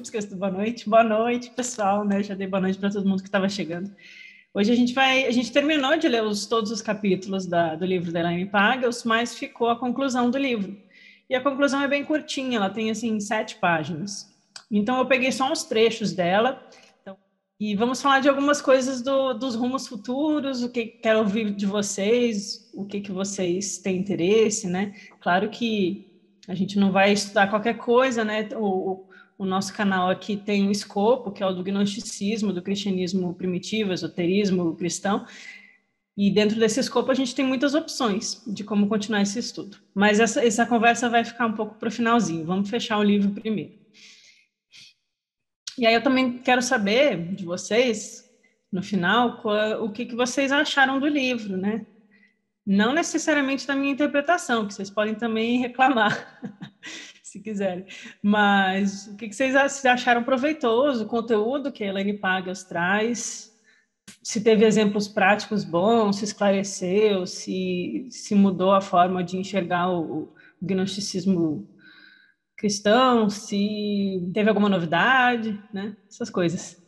esqueço do boa noite. Boa noite, pessoal, né? Já dei boa noite para todo mundo que estava chegando. Hoje a gente terminou de ler todos os capítulos do livro da Elaine Pagels, mas ficou a conclusão do livro. E a conclusão é bem curtinha, ela tem, assim, 7 páginas. Então, eu peguei só uns trechos dela, e vamos falar de algumas coisas dos rumos futuros, o que quero ouvir de vocês, o que vocês têm interesse, né? Claro que a gente não vai estudar qualquer coisa, né? O nosso canal aqui tem um escopo, que é o do gnosticismo, do cristianismo primitivo, esoterismo cristão, e dentro desse escopo a gente tem muitas opções de como continuar esse estudo. Mas essa conversa vai ficar um pouco para o finalzinho, vamos fechar o livro primeiro. E aí eu também quero saber de vocês, no final, o que vocês acharam do livro, né? Não necessariamente da minha interpretação, que vocês podem também reclamar, se quiserem. Mas o que vocês acharam proveitoso, o conteúdo que a Elaine Pagels traz, se teve exemplos práticos bons, se esclareceu, se mudou a forma de enxergar o gnosticismo cristão, se teve alguma novidade, né? Essas coisas.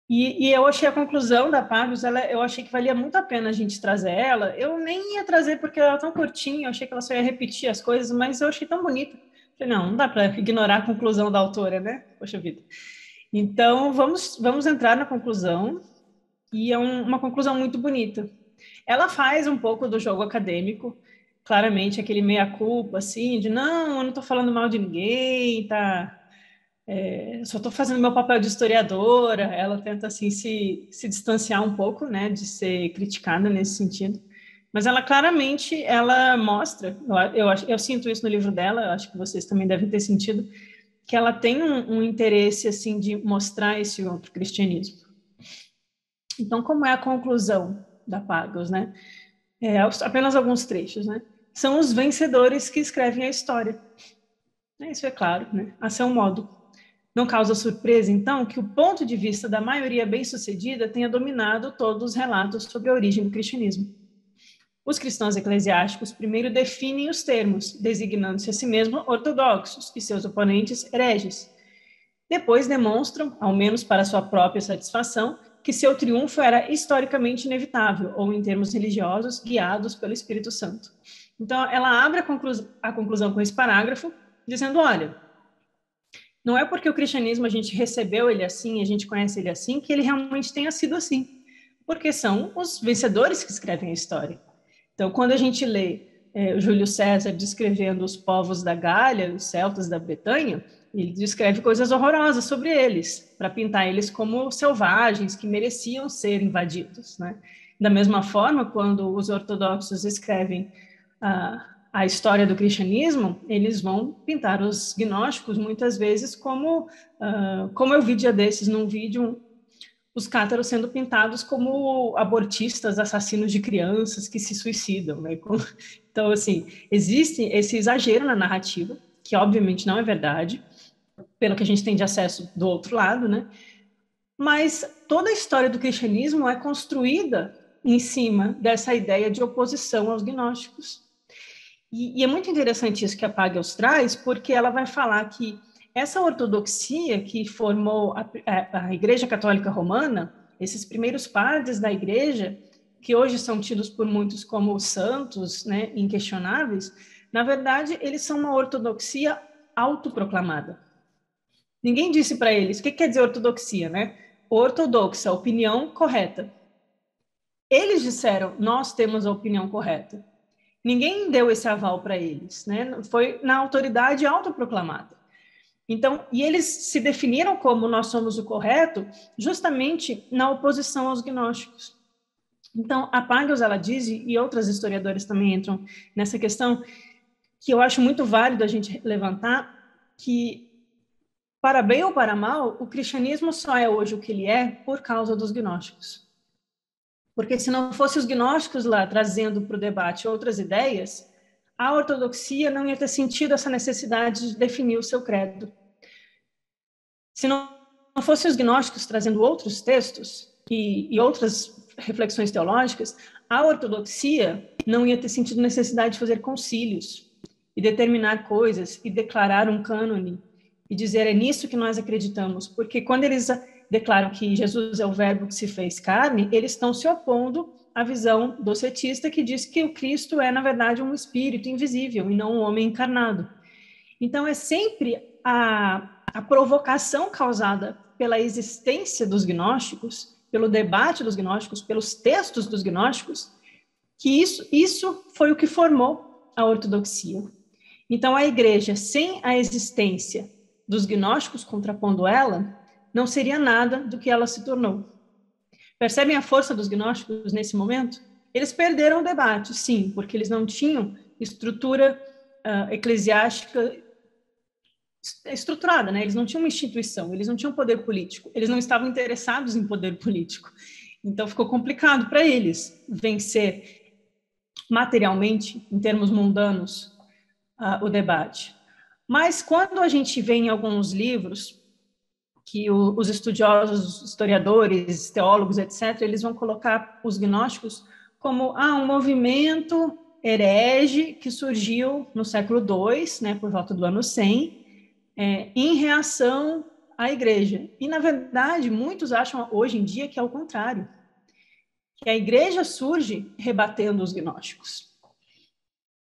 E eu achei a conclusão da Pagos, eu achei que valia muito a pena a gente trazer ela. Eu nem ia trazer porque ela é tão curtinha, eu achei que ela só ia repetir as coisas, mas eu achei tão bonita. Falei, não dá para ignorar a conclusão da autora, né? Poxa vida. Então, vamos entrar na conclusão, e é uma conclusão muito bonita. Ela faz um pouco do jogo acadêmico, claramente aquele meia-culpa, assim, de não, eu não estou falando mal de ninguém, tá? Só estou fazendo meu papel de historiadora. Ela tenta, assim, se distanciar um pouco, né, de ser criticada nesse sentido. Mas ela claramente, ela mostra, eu sinto isso no livro dela, eu acho que vocês também devem ter sentido, que ela tem um interesse, assim, de mostrar esse outro cristianismo. Então, como é a conclusão da Pagels, né? Apenas alguns trechos, né? São os vencedores que escrevem a história. Isso é claro, né? A seu modo. Não causa surpresa, então, que o ponto de vista da maioria bem-sucedida tenha dominado todos os relatos sobre a origem do cristianismo. Os cristãos eclesiásticos primeiro definem os termos, designando-se a si mesmos ortodoxos e seus oponentes hereges. Depois demonstram, ao menos para sua própria satisfação, que seu triunfo era historicamente inevitável, ou, em termos religiosos, guiados pelo Espírito Santo. Então, ela abre a conclusão com esse parágrafo, dizendo, olha, não é porque o cristianismo a gente recebeu ele assim, a gente conhece ele assim, que ele realmente tenha sido assim. Porque são os vencedores que escrevem a história. Então, quando a gente lê o Júlio César descrevendo os povos da Gália, os celtas da Bretanha, ele descreve coisas horrorosas sobre eles, para pintar eles como selvagens que mereciam ser invadidos, né? Da mesma forma, quando os ortodoxos escrevem a história do cristianismo, eles vão pintar os gnósticos muitas vezes como eu vi dia desses num vídeo, os cátaros sendo pintados como abortistas, assassinos de crianças que se suicidam, né? Então, assim, existe esse exagero na narrativa, que obviamente não é verdade, pelo que a gente tem de acesso do outro lado, né? Mas toda a história do cristianismo é construída em cima dessa ideia de oposição aos gnósticos. E é muito interessante isso que a Pagels traz, porque ela vai falar que essa ortodoxia que formou a Igreja Católica Romana, esses primeiros padres da Igreja, que hoje são tidos por muitos como santos, né, inquestionáveis, na verdade, eles são uma ortodoxia autoproclamada. Ninguém disse para eles, o que quer dizer ortodoxia, né? Ortodoxa, opinião correta. Eles disseram, nós temos a opinião correta. Ninguém deu esse aval para eles, né? Foi na autoridade autoproclamada. Então, e eles se definiram como nós somos o correto justamente na oposição aos gnósticos. Então, a Pagels, ela diz, e outras historiadoras também entram nessa questão, que eu acho muito válido a gente levantar, que, para bem ou para mal, o cristianismo só é hoje o que ele é por causa dos gnósticos. Porque se não fossem os gnósticos lá trazendo para o debate outras ideias, a ortodoxia não ia ter sentido essa necessidade de definir o seu credo. Se não fossem os gnósticos trazendo outros textos e outras reflexões teológicas, a ortodoxia não ia ter sentido necessidade de fazer concílios e determinar coisas e declarar um cânone e dizer é nisso que nós acreditamos, porque quando eles declaram que Jesus é o verbo que se fez carne, eles estão se opondo à visão docetista que diz que o Cristo é, na verdade, um espírito invisível e não um homem encarnado. Então, é sempre a provocação causada pela existência dos gnósticos, pelo debate dos gnósticos, pelos textos dos gnósticos, que isso foi o que formou a ortodoxia. Então, a igreja, sem a existência dos gnósticos contrapondo ela, não seria nada do que ela se tornou. Percebem a força dos gnósticos nesse momento? Eles perderam o debate, sim, porque eles não tinham estrutura eclesiástica estruturada, né? Eles não tinham uma instituição, eles não tinham poder político, eles não estavam interessados em poder político. Então, ficou complicado para eles vencer materialmente, em termos mundanos, o debate. Mas quando a gente vê em alguns livros que os estudiosos, historiadores, teólogos, etc., eles vão colocar os gnósticos como um movimento herege que surgiu no século II, né, por volta do ano 100, em reação à igreja. E, na verdade, muitos acham hoje em dia que é o contrário, que a igreja surge rebatendo os gnósticos.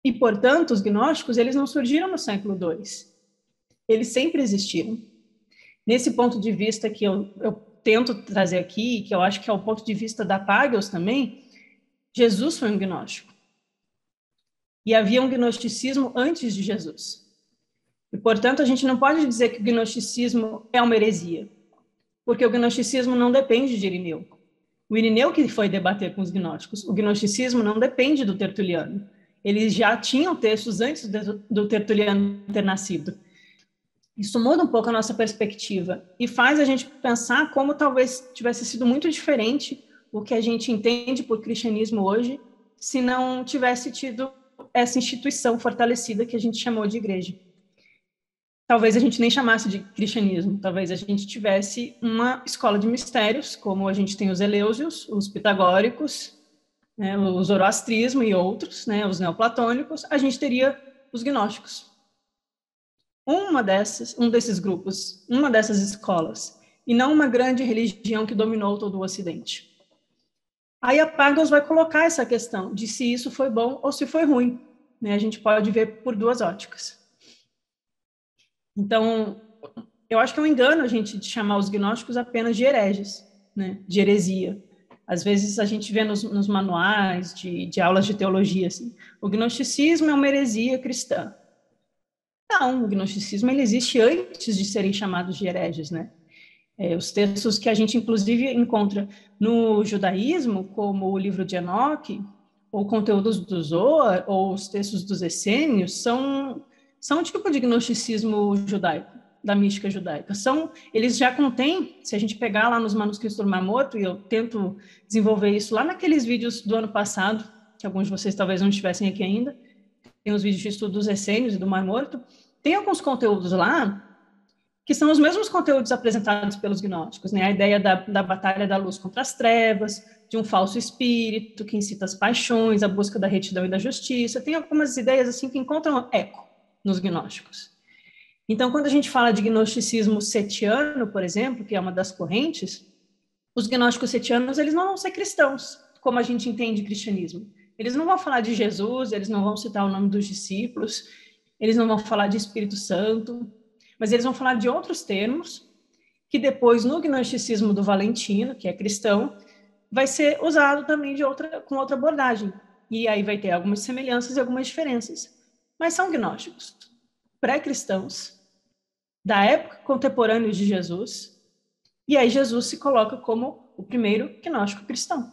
E, portanto, os gnósticos, eles não surgiram no século II. Eles sempre existiram. Nesse ponto de vista que eu tento trazer aqui, que eu acho que é o ponto de vista da Pagels também, Jesus foi um gnóstico. E havia um gnosticismo antes de Jesus. E, portanto, a gente não pode dizer que o gnosticismo é uma heresia, porque o gnosticismo não depende de Irineu. O Irineu que foi debater com os gnósticos. O gnosticismo não depende do Tertuliano. Eles já tinham textos antes do Tertuliano ter nascido. Isso muda um pouco a nossa perspectiva e faz a gente pensar como talvez tivesse sido muito diferente o que a gente entende por cristianismo hoje, se não tivesse tido essa instituição fortalecida que a gente chamou de igreja. Talvez a gente nem chamasse de cristianismo, talvez a gente tivesse uma escola de mistérios, como a gente tem os eleusios, os pitagóricos, né, o zoroastrismo e outros, né, os neoplatônicos, a gente teria os gnósticos. Um desses grupos, uma dessas escolas, e não uma grande religião que dominou todo o Ocidente. Aí a Pagels vai colocar essa questão de se isso foi bom ou se foi ruim, né? A gente pode ver por duas óticas. Então, eu acho que é um engano a gente chamar os gnósticos apenas de hereges, né? De heresia. Às vezes a gente vê nos manuais de aulas de teologia, assim, o gnosticismo é uma heresia cristã. Não, o gnosticismo ele existe antes de serem chamados de hereges, né? Os textos que a gente, inclusive, encontra no judaísmo, como o livro de Enoque, ou conteúdos do Zohar, ou os textos dos essênios, são um tipo de gnosticismo judaico, da mística judaica. Eles já contêm, se a gente pegar lá nos manuscritos do Mar Morto, e eu tento desenvolver isso lá naqueles vídeos do ano passado, que alguns de vocês talvez não estivessem aqui ainda, tem os vídeos de estudo dos essênios e do Mar Morto, tem alguns conteúdos lá que são os mesmos conteúdos apresentados pelos gnósticos, né? A ideia da batalha da luz contra as trevas, de um falso espírito que incita as paixões, a busca da retidão e da justiça. Tem algumas ideias assim que encontram eco nos gnósticos. Então, quando a gente fala de gnosticismo setiano, por exemplo, que é uma das correntes, os gnósticos setianos, eles não vão ser cristãos, como a gente entende cristianismo. Eles não vão falar de Jesus, eles não vão citar o nome dos discípulos, eles não vão falar de Espírito Santo, mas eles vão falar de outros termos que depois, no gnosticismo do Valentino, que é cristão, vai ser usado também com outra abordagem. E aí vai ter algumas semelhanças e algumas diferenças. Mas são gnósticos, pré-cristãos, da época contemporânea de Jesus, e aí Jesus se coloca como o primeiro gnóstico cristão.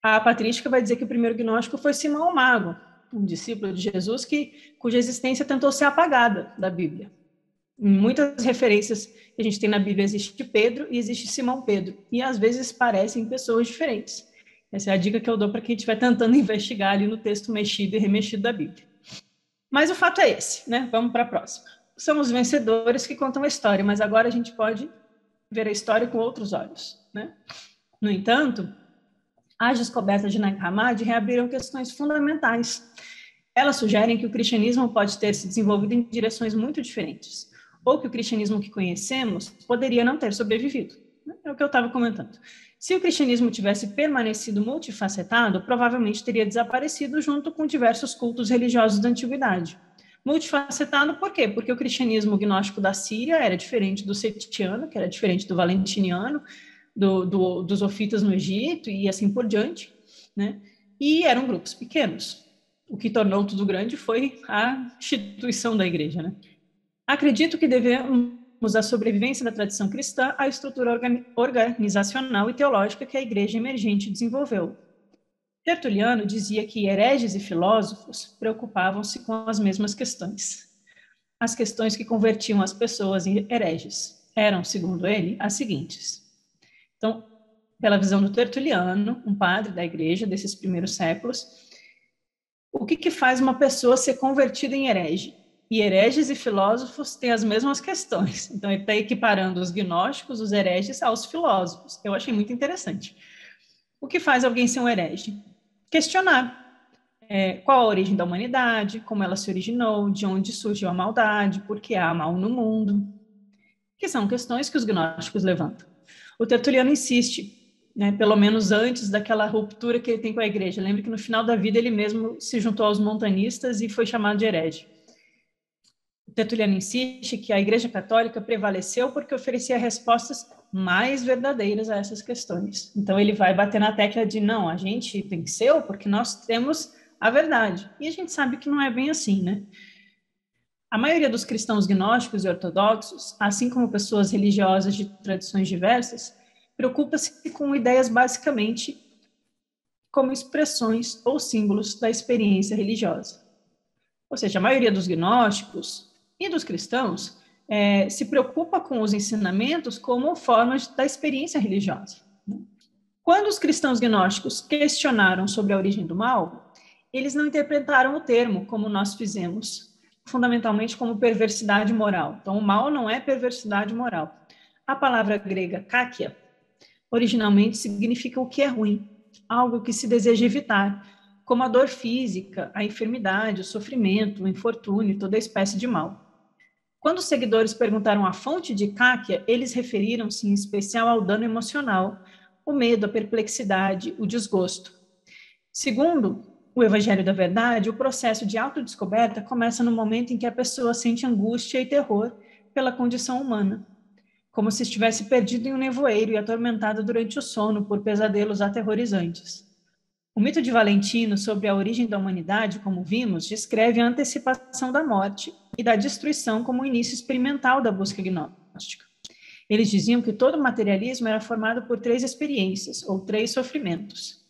A patrística vai dizer que o primeiro gnóstico foi Simão o Mago, um discípulo de Jesus cuja existência tentou ser apagada da Bíblia. Em muitas referências que a gente tem na Bíblia existe Pedro e existe Simão Pedro, e às vezes parecem pessoas diferentes. Essa é a dica que eu dou para quem estiver tentando investigar ali no texto mexido e remexido da Bíblia. Mas o fato é esse, né? Vamos para a próxima. São os vencedores que contam a história, mas agora a gente pode ver a história com outros olhos, né? No entanto, as descobertas de Nag Hammadi reabriram questões fundamentais. Elas sugerem que o cristianismo pode ter se desenvolvido em direções muito diferentes. ou que o cristianismo que conhecemos poderia não ter sobrevivido. É o que eu estava comentando. Se o cristianismo tivesse permanecido multifacetado, provavelmente teria desaparecido junto com diversos cultos religiosos da antiguidade. Multifacetado por quê? Porque o cristianismo gnóstico da Síria era diferente do setiano, que era diferente do valentiniano, dos ofitas no Egito e assim por diante, né? E eram grupos pequenos. O que tornou tudo grande foi a instituição da igreja, né? Acredito que devemos a sobrevivência da tradição cristã à estrutura organizacional e teológica que a igreja emergente desenvolveu. Tertuliano dizia que hereges e filósofos preocupavam-se com as mesmas questões. As questões que convertiam as pessoas em hereges eram, segundo ele, as seguintes. Então, pela visão do Tertuliano, um padre da igreja desses primeiros séculos, o que faz uma pessoa ser convertida em herege? E hereges e filósofos têm as mesmas questões. Então, ele está equiparando os gnósticos, os hereges, aos filósofos. Eu achei muito interessante. O que faz alguém ser um herege? Questionar qual a origem da humanidade, como ela se originou, de onde surgiu a maldade, por que há mal no mundo, que são questões que os gnósticos levantam. O Tertuliano insiste, né, pelo menos antes daquela ruptura que ele tem com a igreja. Lembra que no final da vida ele mesmo se juntou aos montanistas e foi chamado de herege. O Tertuliano insiste que a Igreja Católica prevaleceu porque oferecia respostas mais verdadeiras a essas questões. Então ele vai bater na tecla de não, a gente venceu porque nós temos a verdade. E a gente sabe que não é bem assim, né? A maioria dos cristãos gnósticos e ortodoxos, assim como pessoas religiosas de tradições diversas, preocupa-se com ideias basicamente como expressões ou símbolos da experiência religiosa. Ou seja, a maioria dos gnósticos e dos cristãos se preocupa com os ensinamentos como formas da experiência religiosa. Quando os cristãos gnósticos questionaram sobre a origem do mal, eles não interpretaram o termo como nós fizemos, fundamentalmente como perversidade moral. Então, o mal não é perversidade moral. A palavra grega kakia originalmente significa o que é ruim, algo que se deseja evitar, como a dor física, a enfermidade, o sofrimento, o infortúnio, toda espécie de mal. Quando os seguidores perguntaram a fonte de kakia, eles referiram-se em especial ao dano emocional, o medo, a perplexidade, o desgosto. Segundo o Evangelho da Verdade, o processo de autodescoberta começa no momento em que a pessoa sente angústia e terror pela condição humana, como se estivesse perdido em um nevoeiro e atormentada durante o sono por pesadelos aterrorizantes. O mito de Valentino sobre a origem da humanidade, como vimos, descreve a antecipação da morte e da destruição como o início experimental da busca gnóstica. Eles diziam que todo materialismo era formado por 3 experiências, ou 3 sofrimentos: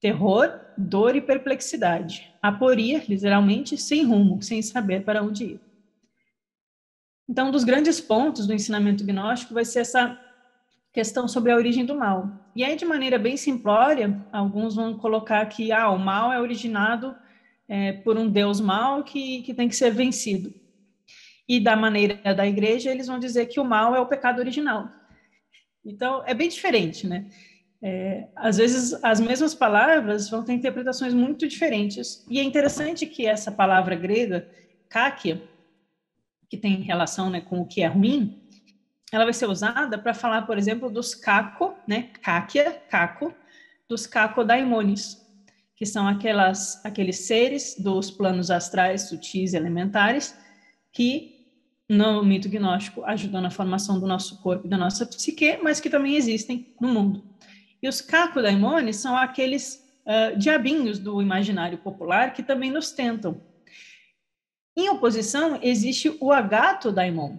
terror, dor e perplexidade. Aporia, literalmente, sem rumo, sem saber para onde ir. Então, um dos grandes pontos do ensinamento gnóstico vai ser essa questão sobre a origem do mal. E aí, de maneira bem simplória, alguns vão colocar que o mal é originado por um Deus mau que tem que ser vencido. E da maneira da igreja, eles vão dizer que o mal é o pecado original. Então, é bem diferente, né? Às vezes, as mesmas palavras vão ter interpretações muito diferentes. E é interessante que essa palavra grega, kakia, que tem relação, né, com o que é ruim, ela vai ser usada para falar, por exemplo, dos kako, né, kako, dos kakodaimones, que são aqueles seres dos planos astrais sutis e elementares que, no mito gnóstico, ajudam na formação do nosso corpo e da nossa psique, mas que também existem no mundo. E os kakodaimones são aqueles diabinhos do imaginário popular que também nos tentam. Em oposição, existe o agato-daimon.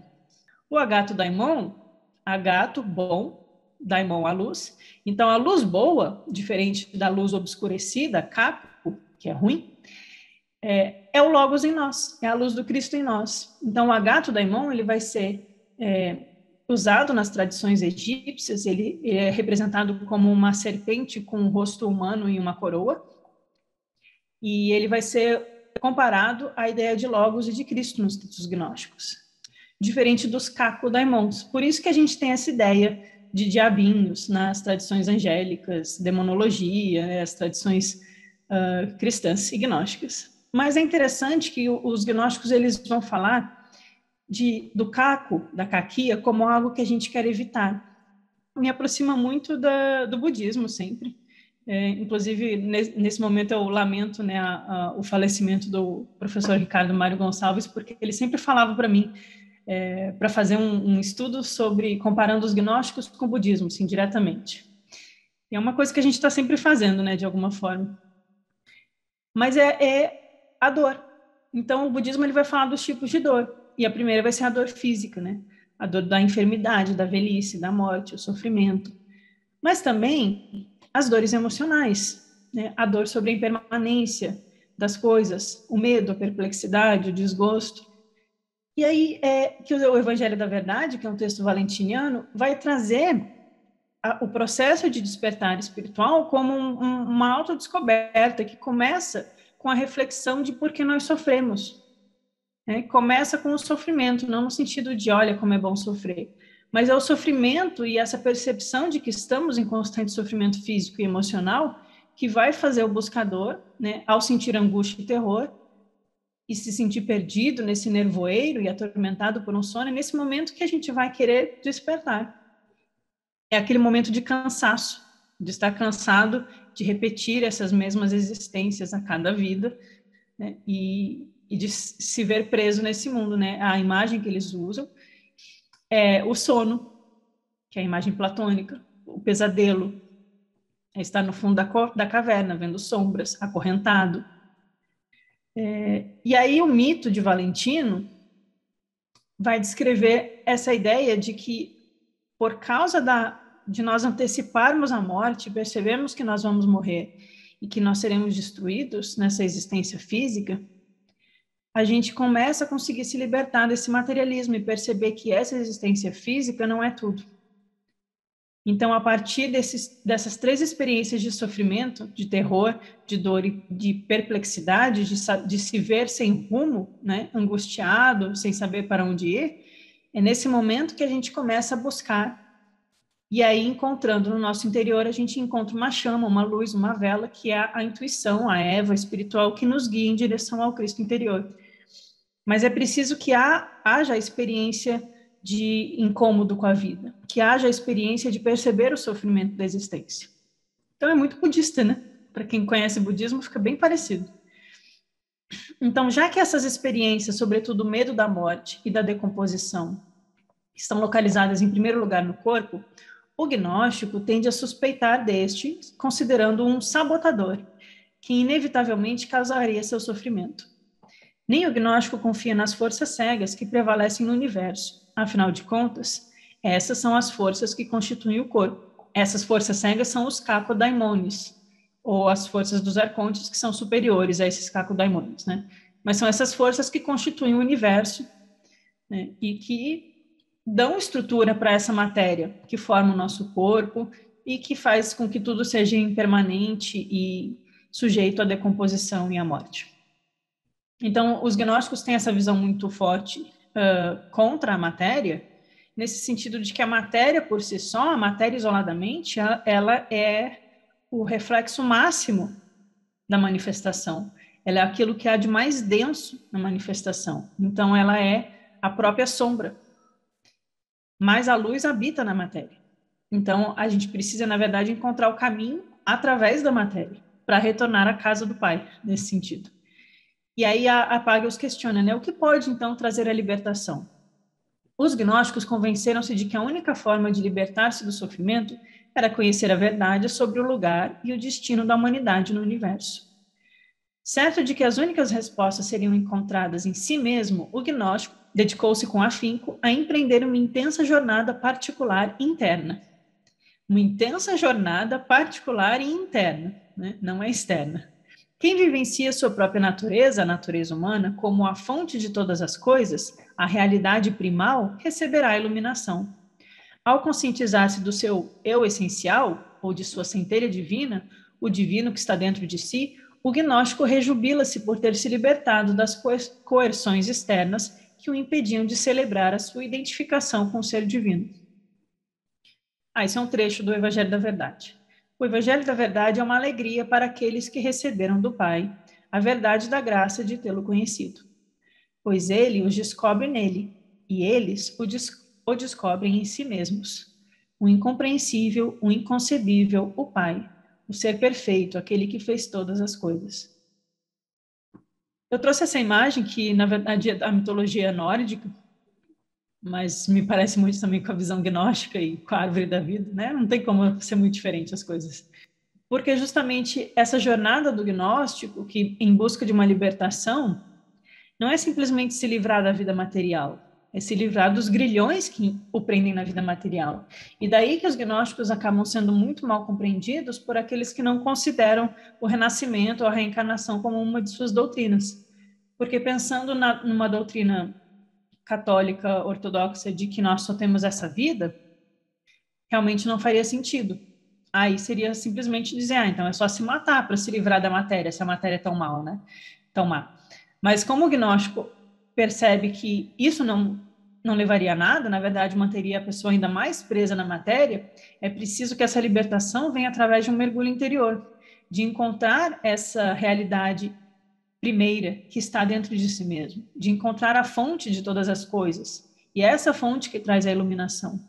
O agato-daimon, agato, bom, daimon, a luz. Então, a luz boa, diferente da luz obscurecida, capo, que é ruim, é o Logos em nós, é a luz do Cristo em nós. Então, o agato-daimon, ele vai ser usado nas tradições egípcias, ele é representado como uma serpente com um rosto humano e uma coroa, e ele vai ser comparado à ideia de Logos e de Cristo nos textos gnósticos, diferente dos kakodaimons. Por isso que a gente tem essa ideia de diabinhos nas tradições angélicas, demonologia, as tradições cristãs e gnósticas. Mas é interessante que os gnósticos eles vão falar do caco, da caquia, como algo que a gente quer evitar. Me aproxima muito do budismo sempre. Inclusive, nesse momento eu lamento, né, o falecimento do professor Ricardo Mário Gonçalves, porque ele sempre falava para mim, para fazer um estudo sobre, comparando os gnósticos com o budismo, assim, diretamente. E é uma coisa que a gente está sempre fazendo, né, de alguma forma. Mas é a dor. Então, o budismo ele vai falar dos tipos de dor. E a primeira vai ser a dor física, né? A dor da enfermidade, da velhice, da morte, o sofrimento. Mas também as dores emocionais, né? A dor sobre a impermanência das coisas, o medo, a perplexidade, o desgosto. E aí que o Evangelho da Verdade, que é um texto valentiniano, vai trazer o processo de despertar espiritual como uma autodescoberta que começa com a reflexão de por que nós sofremos. Né? Começa com o sofrimento, não no sentido de, olha, como é bom sofrer, mas é o sofrimento e essa percepção de que estamos em constante sofrimento físico e emocional que vai fazer o buscador, né, ao sentir angústia e terror, e se sentir perdido nesse nevoeiro e atormentado por um sono, é nesse momento que a gente vai querer despertar. É aquele momento de cansaço, de estar cansado de repetir essas mesmas existências a cada vida, né? E de se ver preso nesse mundo, né? A imagem que eles usam é o sono, que é a imagem platônica, o pesadelo, é estar no fundo da caverna, vendo sombras, acorrentado. E aí o mito de Valentino vai descrever essa ideia de que, por causa de nós anteciparmos a morte, percebemos que nós vamos morrer e que nós seremos destruídos nessa existência física, a gente começa a conseguir se libertar desse materialismo e perceber que essa existência física não é tudo. Então, a partir dessas três experiências de sofrimento, de terror, de dor e de perplexidade, de se ver sem rumo, né, angustiado, sem saber para onde ir, é nesse momento que a gente começa a buscar. E aí, encontrando no nosso interior, a gente encontra uma chama, uma luz, uma vela, que é a intuição, a Eva espiritual, que nos guia em direção ao Cristo interior. Mas é preciso que haja a experiência de incômodo com a vida, que haja a experiência de perceber o sofrimento da existência. Então é muito budista, né? Para quem conhece budismo, fica bem parecido. Então, já que essas experiências, sobretudo o medo da morte e da decomposição, estão localizadas em primeiro lugar no corpo, o gnóstico tende a suspeitar deste, considerando um sabotador, que inevitavelmente causaria seu sofrimento. Nem o gnóstico confia nas forças cegas que prevalecem no universo. Afinal de contas, essas são as forças que constituem o corpo. Essas forças cegas são os cacodaimones, ou as forças dos arcontes, que são superiores a esses cacodaimones, né? Mas são essas forças que constituem o universo, né? E que dão estrutura para essa matéria, que forma o nosso corpo e que faz com que tudo seja impermanente e sujeito à decomposição e à morte. Então, os gnósticos têm essa visão muito forte contra a matéria, nesse sentido de que a matéria por si só, a matéria isoladamente, ela é o reflexo máximo da manifestação. Ela é aquilo que há de mais denso na manifestação. Então, ela é a própria sombra. Mas a luz habita na matéria. Então, a gente precisa, na verdade, encontrar o caminho através da matéria, para retornar à casa do Pai, nesse sentido. E aí a Pagels questiona, né? O que pode, então, trazer a libertação? Os gnósticos convenceram-se de que a única forma de libertar-se do sofrimento era conhecer a verdade sobre o lugar e o destino da humanidade no universo. Certo de que as únicas respostas seriam encontradas em si mesmo, o gnóstico dedicou-se com afinco a empreender uma intensa jornada particular interna. Uma intensa jornada particular e interna, né? Não é externa. Quem vivencia sua própria natureza, a natureza humana, como a fonte de todas as coisas, a realidade primal, receberá a iluminação. Ao conscientizar-se do seu eu essencial, ou de sua centelha divina, o divino que está dentro de si, o gnóstico rejubila-se por ter se libertado das coerções externas que o impediam de celebrar a sua identificação com o ser divino. Esse é um trecho do Evangelho da Verdade. O Evangelho da Verdade é uma alegria para aqueles que receberam do Pai a verdade da graça de tê-lo conhecido, pois ele os descobre nele, e eles o descobrem em si mesmos. O incompreensível, o inconcebível, o Pai, o ser perfeito, aquele que fez todas as coisas. Eu trouxe essa imagem que, na verdade, é da mitologia nórdica, mas me parece muito também com a visão gnóstica e com a árvore da vida, né? Não tem como ser muito diferente as coisas. Porque justamente essa jornada do gnóstico, que em busca de uma libertação, não é simplesmente se livrar da vida material, é se livrar dos grilhões que o prendem na vida material. E daí que os gnósticos acabam sendo muito mal compreendidos por aqueles que não consideram o renascimento ou a reencarnação como uma de suas doutrinas. Porque pensando numa doutrina católica ortodoxa de que nós só temos essa vida, realmente não faria sentido. Aí seria simplesmente dizer, então é só se matar para se livrar da matéria, se a matéria é tão mal, né? Tão má. Mas como o gnóstico percebe que isso não levaria a nada, na verdade manteria a pessoa ainda mais presa na matéria, é preciso que essa libertação venha através de um mergulho interior, de encontrar essa realidade primeira que está dentro de si mesmo, de encontrar a fonte de todas as coisas. E é essa fonte que traz a iluminação.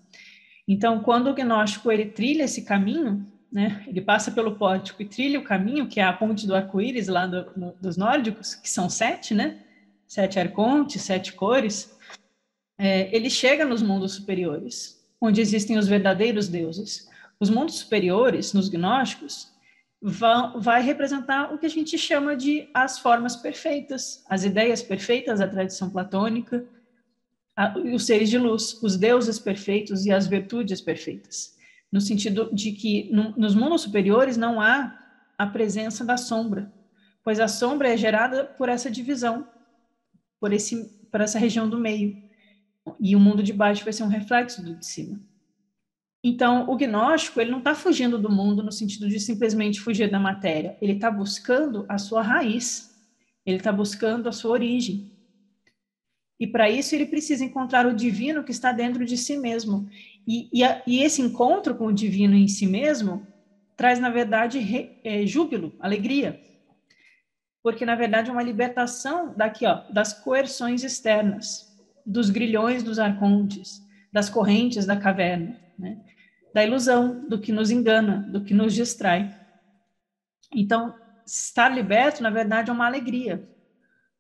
Então, quando o gnóstico ele trilha esse caminho, né, ele passa pelo pórtico e trilha o caminho, que é a ponte do arco-íris lá dos nórdicos, que são 7, né? 7 arcontes, 7 cores. Ele chega nos mundos superiores, onde existem os verdadeiros deuses. Os mundos superiores, nos gnósticos, vai representar o que a gente chama de as formas perfeitas, as ideias perfeitas da tradição platônica, os seres de luz, os deuses perfeitos e as virtudes perfeitas, no sentido de que nos mundos superiores não há a presença da sombra, pois a sombra é gerada por essa divisão, por essa região do meio, e o mundo de baixo vai ser um reflexo do de cima. Então, o gnóstico, ele não está fugindo do mundo no sentido de simplesmente fugir da matéria, ele está buscando a sua raiz, ele está buscando a sua origem. E para isso ele precisa encontrar o divino que está dentro de si mesmo. E esse encontro com o divino em si mesmo traz, na verdade, júbilo, alegria. Porque, na verdade, é uma libertação das coerções externas, dos grilhões dos arcontes, das correntes da caverna, né? Da ilusão, do que nos engana, do que nos distrai. Então, estar liberto, na verdade, é uma alegria.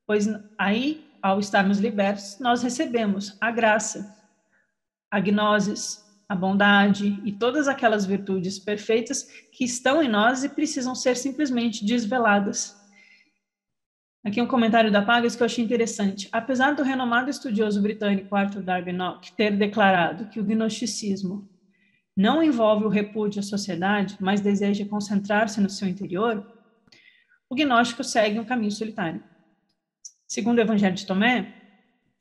Pois aí, ao estarmos libertos, nós recebemos a graça, a gnosis, a bondade e todas aquelas virtudes perfeitas que estão em nós e precisam ser simplesmente desveladas. Aqui um comentário da Pagas que eu achei interessante. Apesar do renomado estudioso britânico Arthur Darby Nock ter declarado que o gnosticismo não envolve o repúdio à sociedade, mas deseja concentrar-se no seu interior, o gnóstico segue um caminho solitário. Segundo o Evangelho de Tomé,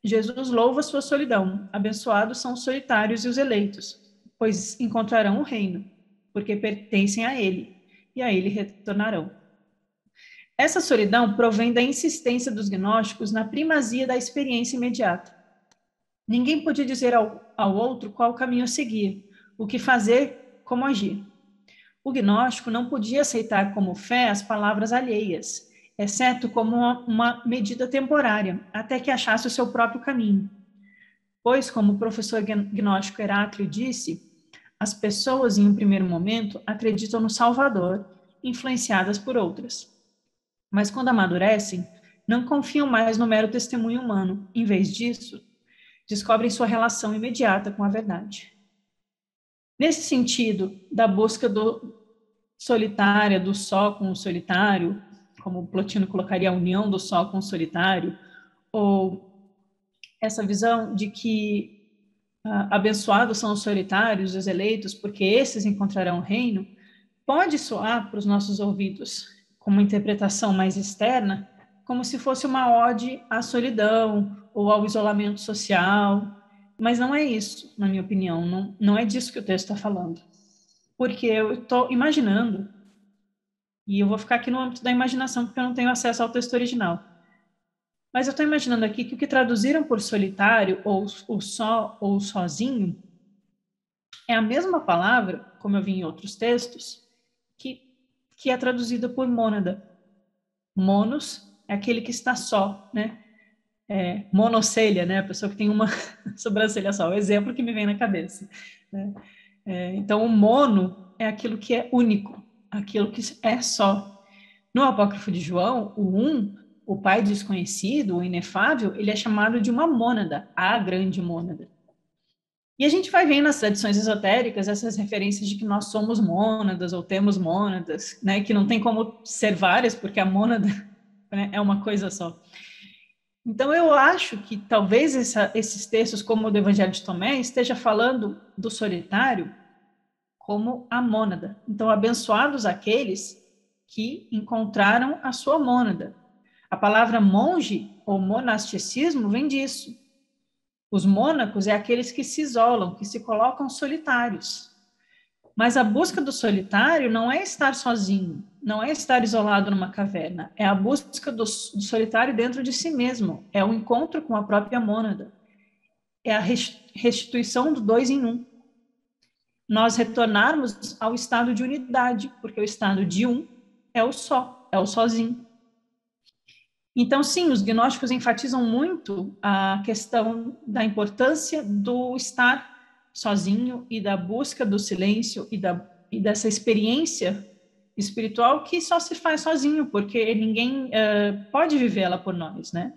Jesus louva sua solidão. Abençoados são os solitários e os eleitos, pois encontrarão o reino, porque pertencem a ele, e a ele retornarão. Essa solidão provém da insistência dos gnósticos na primazia da experiência imediata. Ninguém podia dizer ao outro qual caminho seguir, o que fazer, como agir. O gnóstico não podia aceitar como fé as palavras alheias, exceto como uma medida temporária, até que achasse o seu próprio caminho. Pois, como o professor gnóstico Heráclito disse, as pessoas, em um primeiro momento, acreditam no Salvador, influenciadas por outras. Mas, quando amadurecem, não confiam mais no mero testemunho humano. Em vez disso, descobrem sua relação imediata com a verdade. Nesse sentido, da busca solitária, do só com o solitário, como Plotino colocaria a união do só com o solitário, ou essa visão de que abençoados são os solitários, os eleitos, porque esses encontrarão o reino, pode soar para os nossos ouvidos com uma interpretação mais externa, como se fosse uma ode à solidão ou ao isolamento social, mas não é isso, na minha opinião, não é disso que o texto está falando. Porque eu estou imaginando, e eu vou ficar aqui no âmbito da imaginação, porque eu não tenho acesso ao texto original. Mas eu estou imaginando aqui que o que traduziram por solitário, ou o só, ou sozinho, é a mesma palavra, como eu vi em outros textos, que é traduzida por mônada. Monos é aquele que está só, né? monocelha, né? A pessoa que tem uma sobrancelha só, o exemplo que me vem na cabeça, né? Então, o mono é aquilo que é único, aquilo que é só. No Apócrifo de João, o Pai desconhecido, o inefável, ele é chamado de uma mônada, a grande mônada. E a gente vai vendo nas tradições esotéricas essas referências de que nós somos mônadas ou temos mônadas, né? Que não tem como ser várias, porque a mônada, né, é uma coisa só. Então, eu acho que talvez esses textos, como o do Evangelho de Tomé, esteja falando do solitário como a mônada. Então, abençoados aqueles que encontraram a sua mônada. A palavra monge ou monasticismo vem disso. Os mônacos é aqueles que se isolam, que se colocam solitários. Mas a busca do solitário não é estar sozinho, não é estar isolado numa caverna, é a busca do solitário dentro de si mesmo, é o encontro com a própria mônada, é a restituição do dois em um. Nós retornarmos ao estado de unidade, porque o estado de um é o só, é o sozinho. Então, sim, os gnósticos enfatizam muito a questão da importância do estar sozinho e da busca do silêncio e dessa experiência espiritual que só se faz sozinho, porque ninguém pode vivê-la por nós, né?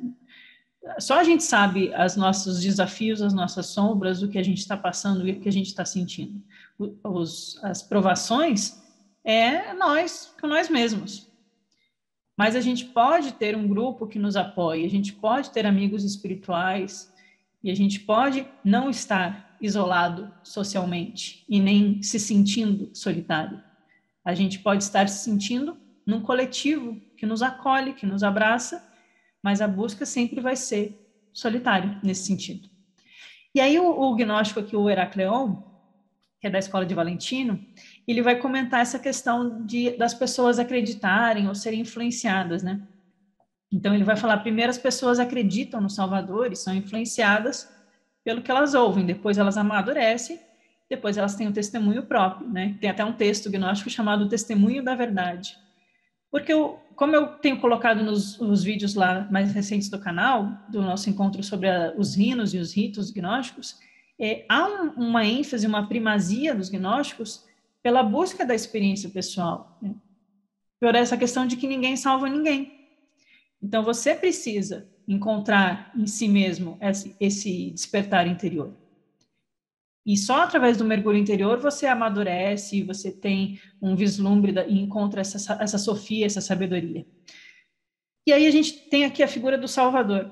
Só a gente sabe os nossos desafios, as nossas sombras, o que a gente está passando e o que a gente está sentindo. As provações é nós, com nós mesmos. Mas a gente pode ter um grupo que nos apoie, a gente pode ter amigos espirituais e a gente pode não estar isolado socialmente e nem se sentindo solitário. A gente pode estar se sentindo num coletivo que nos acolhe, que nos abraça, mas a busca sempre vai ser solitária nesse sentido. E aí o gnóstico aqui, o Heracleon, que é da escola de Valentino, ele vai comentar essa questão das pessoas acreditarem ou serem influenciadas, né? Então ele vai falar, primeiro as pessoas acreditam no Salvador e são influenciadas pelo que elas ouvem, depois elas amadurecem, depois elas têm um testemunho próprio, né? Tem até um texto gnóstico chamado Testemunho da Verdade. Porque, como eu tenho colocado nos vídeos lá mais recentes do canal, do nosso encontro sobre os hinos e os ritos gnósticos, há uma ênfase, uma primazia dos gnósticos pela busca da experiência pessoal, né? Por essa questão de que ninguém salva ninguém. Então, você precisa encontrar em si mesmo esse despertar interior. E só através do mergulho interior você amadurece, você tem um vislumbre e encontra essa sofia, essa sabedoria. E aí a gente tem aqui a figura do Salvador,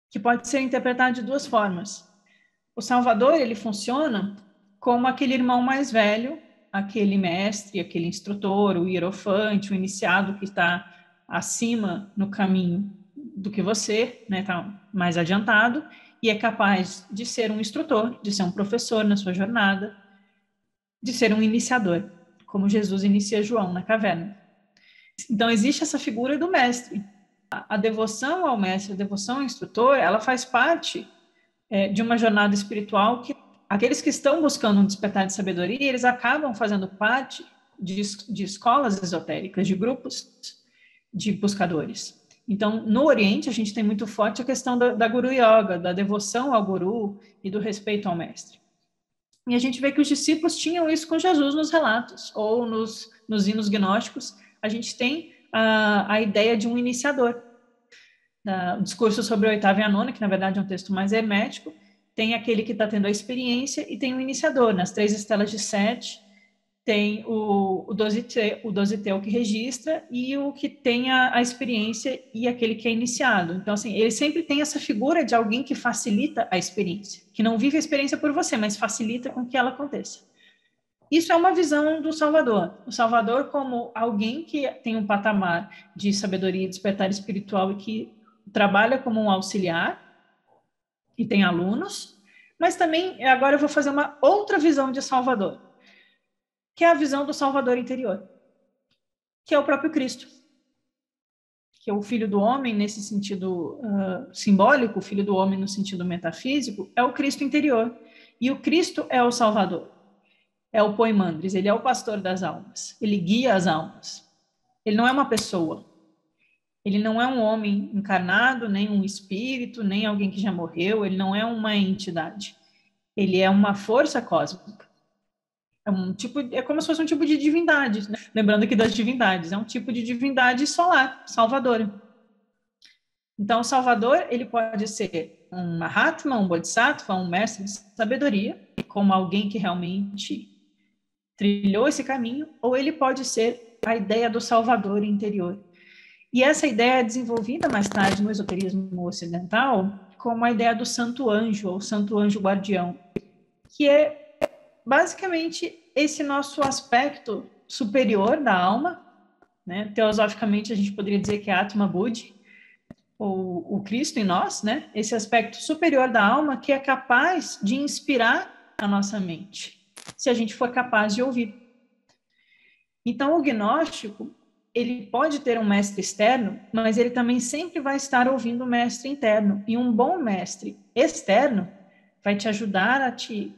que pode ser interpretada de duas formas. O Salvador, ele funciona como aquele irmão mais velho, aquele mestre, aquele instrutor, o hierofante, o iniciado que está acima no caminho do que você, né, está mais adiantado, e é capaz de ser um instrutor, de ser um professor na sua jornada, de ser um iniciador, como Jesus inicia João na caverna. Então, existe essa figura do mestre. A devoção ao mestre, a devoção ao instrutor, ela faz parte de uma jornada espiritual que aqueles que estão buscando um despertar de sabedoria, eles acabam fazendo parte de escolas esotéricas, de grupos de buscadores. Então, no Oriente, a gente tem muito forte a questão da Guru Yoga, da devoção ao Guru e do respeito ao mestre. E a gente vê que os discípulos tinham isso com Jesus nos relatos, ou nos hinos gnósticos, a gente tem a ideia de um iniciador. O discurso sobre a oitava e a nona, que na verdade é um texto mais hermético, tem aquele que está tendo a experiência e tem o iniciador. Nas 3 estelas de Sete, tem o dositeu que registra e o que tem a experiência e aquele que é iniciado. Então, assim, ele sempre tem essa figura de alguém que facilita a experiência, que não vive a experiência por você, mas facilita com que ela aconteça. Isso é uma visão do Salvador. O Salvador como alguém que tem um patamar de sabedoria e despertar espiritual e que trabalha como um auxiliar e tem alunos, mas também agora eu vou fazer uma outra visão de Salvador, que é a visão do Salvador interior, que é o próprio Cristo, que é o Filho do Homem nesse sentido simbólico, o Filho do Homem no sentido metafísico, é o Cristo interior. E o Cristo é o Salvador, é o Poimandres, ele é o pastor das almas, ele guia as almas. Ele não é uma pessoa, Ele não é um homem encarnado, nem um espírito, nem alguém que já morreu, ele não é uma entidade. Ele é uma força cósmica. É como se fosse um tipo de divindade, né? Lembrando aqui das divindades, é um tipo de divindade solar, salvadora. Então, o salvador, ele pode ser um Mahatma, um Bodhisattva, um mestre de sabedoria, como alguém que realmente trilhou esse caminho, ou ele pode ser a ideia do salvador interior. E essa ideia é desenvolvida mais tarde no esoterismo ocidental como a ideia do santo anjo, ou santo anjo guardião, que é basicamente esse nosso aspecto superior da alma, né? Teosoficamente a gente poderia dizer que é Atma Buddhi, ou o Cristo em nós, né? Esse aspecto superior da alma que é capaz de inspirar a nossa mente, se a gente for capaz de ouvir. Então, o gnóstico, ele pode ter um mestre externo, mas ele também sempre vai estar ouvindo o mestre interno. E um bom mestre externo vai te ajudar a te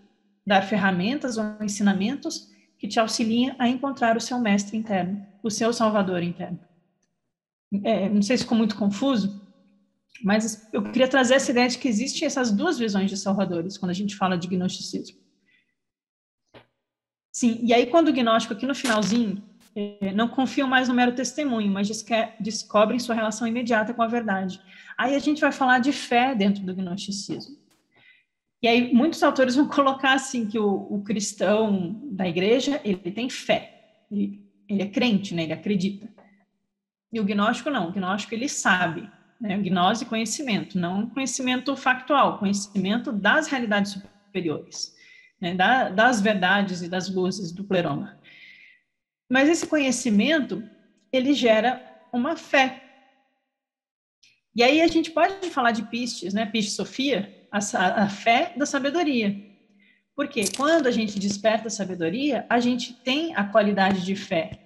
dar ferramentas ou ensinamentos que te auxiliem a encontrar o seu mestre interno, o seu salvador interno. Não sei se ficou muito confuso, mas eu queria trazer essa ideia de que existem essas duas visões de salvadores quando a gente fala de gnosticismo. Sim, e aí quando o gnóstico aqui no finalzinho não confiam mais no mero testemunho, mas descobrem sua relação imediata com a verdade. Aí a gente vai falar de fé dentro do gnosticismo. E aí muitos autores vão colocar assim que o cristão da igreja, ele tem fé, ele é crente, né? Ele acredita. E o gnóstico não, o gnóstico ele sabe, né? Gnose, conhecimento, não conhecimento factual, conhecimento das realidades superiores, né? Das verdades e das luzes do pleroma. Mas esse conhecimento, ele gera uma fé. E aí a gente pode falar de pistes, né? Piste Sofia, a fé da sabedoria. Porque quando a gente desperta a sabedoria, a gente tem a qualidade de fé.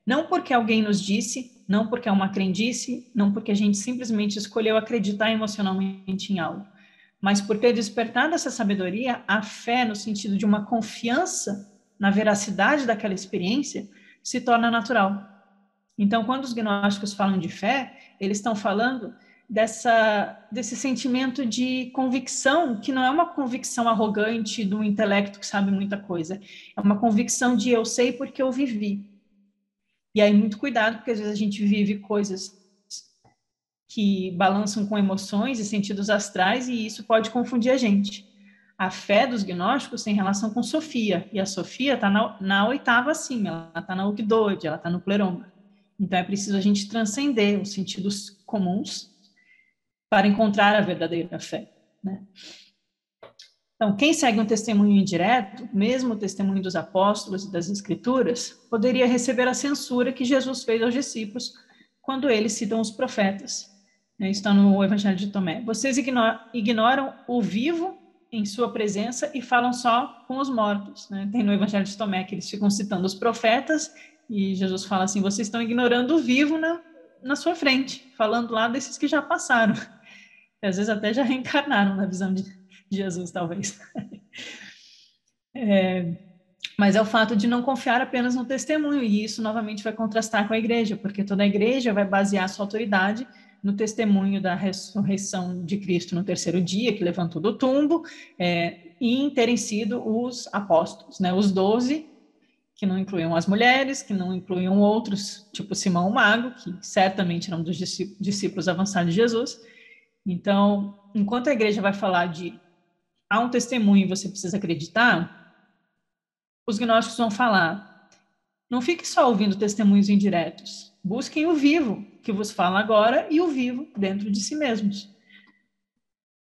Não porque alguém nos disse, não porque é uma crendice, não porque a gente simplesmente escolheu acreditar emocionalmente em algo, mas por ter despertado essa sabedoria, a fé no sentido de uma confiança na veracidade daquela experiência se torna natural. Então, quando os gnósticos falam de fé, eles estão falando desse sentimento de convicção, que não é uma convicção arrogante do intelecto que sabe muita coisa, é uma convicção de eu sei porque eu vivi. E aí, muito cuidado, porque às vezes a gente vive coisas que balançam com emoções e sentidos astrais, e isso pode confundir a gente. A fé dos gnósticos tem relação com Sofia, e a Sofia está na oitava acima, ela está na Ukdod, ela está no pleroma. Então é preciso a gente transcender os sentidos comuns para encontrar a verdadeira fé, né? Então, quem segue um testemunho indireto, mesmo o testemunho dos apóstolos e das escrituras, poderia receber a censura que Jesus fez aos discípulos quando eles citam os profetas. Isso está no Evangelho de Tomé. Vocês ignoram o vivo em sua presença e falam só com os mortos. Tem no Evangelho de Tomé que eles ficam citando os profetas e Jesus fala assim, vocês estão ignorando o vivo na sua frente, falando lá desses que já passaram. Às vezes até já reencarnaram na visão de Jesus, talvez. Mas é o fato de não confiar apenas no testemunho, e isso novamente vai contrastar com a igreja, porque toda a igreja vai basear sua autoridade no testemunho da ressurreição de Cristo no terceiro dia, que levantou do tumbo, e em terem sido os apóstolos, né? Os 12, que não incluíam as mulheres, que não incluíam outros, tipo Simão o Mago, que certamente eram dos discípulos avançados de Jesus. Então, enquanto a igreja vai falar de há um testemunho e você precisa acreditar, os gnósticos vão falar, não fique só ouvindo testemunhos indiretos, busquem o vivo, que vos fala agora, e o vivo dentro de si mesmos.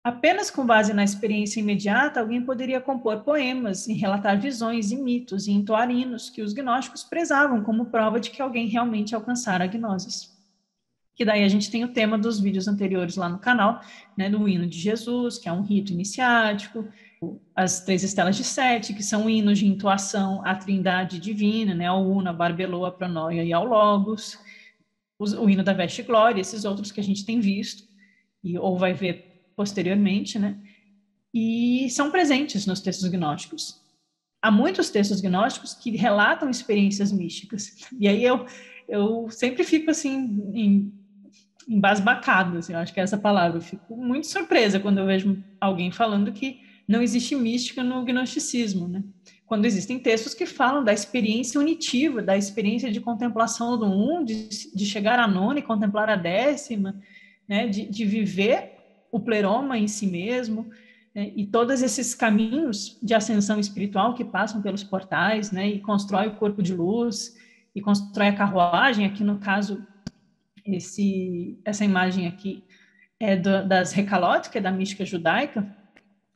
Apenas com base na experiência imediata, alguém poderia compor poemas, e relatar visões e mitos, e entoar hinos que os gnósticos prezavam como prova de que alguém realmente alcançara a gnose. Que daí a gente tem o tema dos vídeos anteriores lá no canal, né, do hino de Jesus, que é um rito iniciático, as 3 estelas de Sete, que são hinos de intuação à trindade divina, né, ao Uno, à Barbeloa, à Pronoia e ao Logos, o hino da Veste Glória, esses outros que a gente tem visto, ou vai ver posteriormente, né, e são presentes nos textos gnósticos. Há muitos textos gnósticos que relatam experiências místicas, e aí eu sempre fico assim, embasbacado, assim, eu acho que é essa palavra. Eu fico muito surpresa quando eu vejo alguém falando que não existe mística no gnosticismo, né? Quando existem textos que falam da experiência unitiva, da experiência de contemplação do um, de chegar à nona e contemplar a décima, né? De viver o pleroma em si mesmo, né? E todos esses caminhos de ascensão espiritual que passam pelos portais, né? E constrói o corpo de luz, e constrói a carruagem, aqui no caso essa imagem aqui é das recalotes, que é da mística judaica,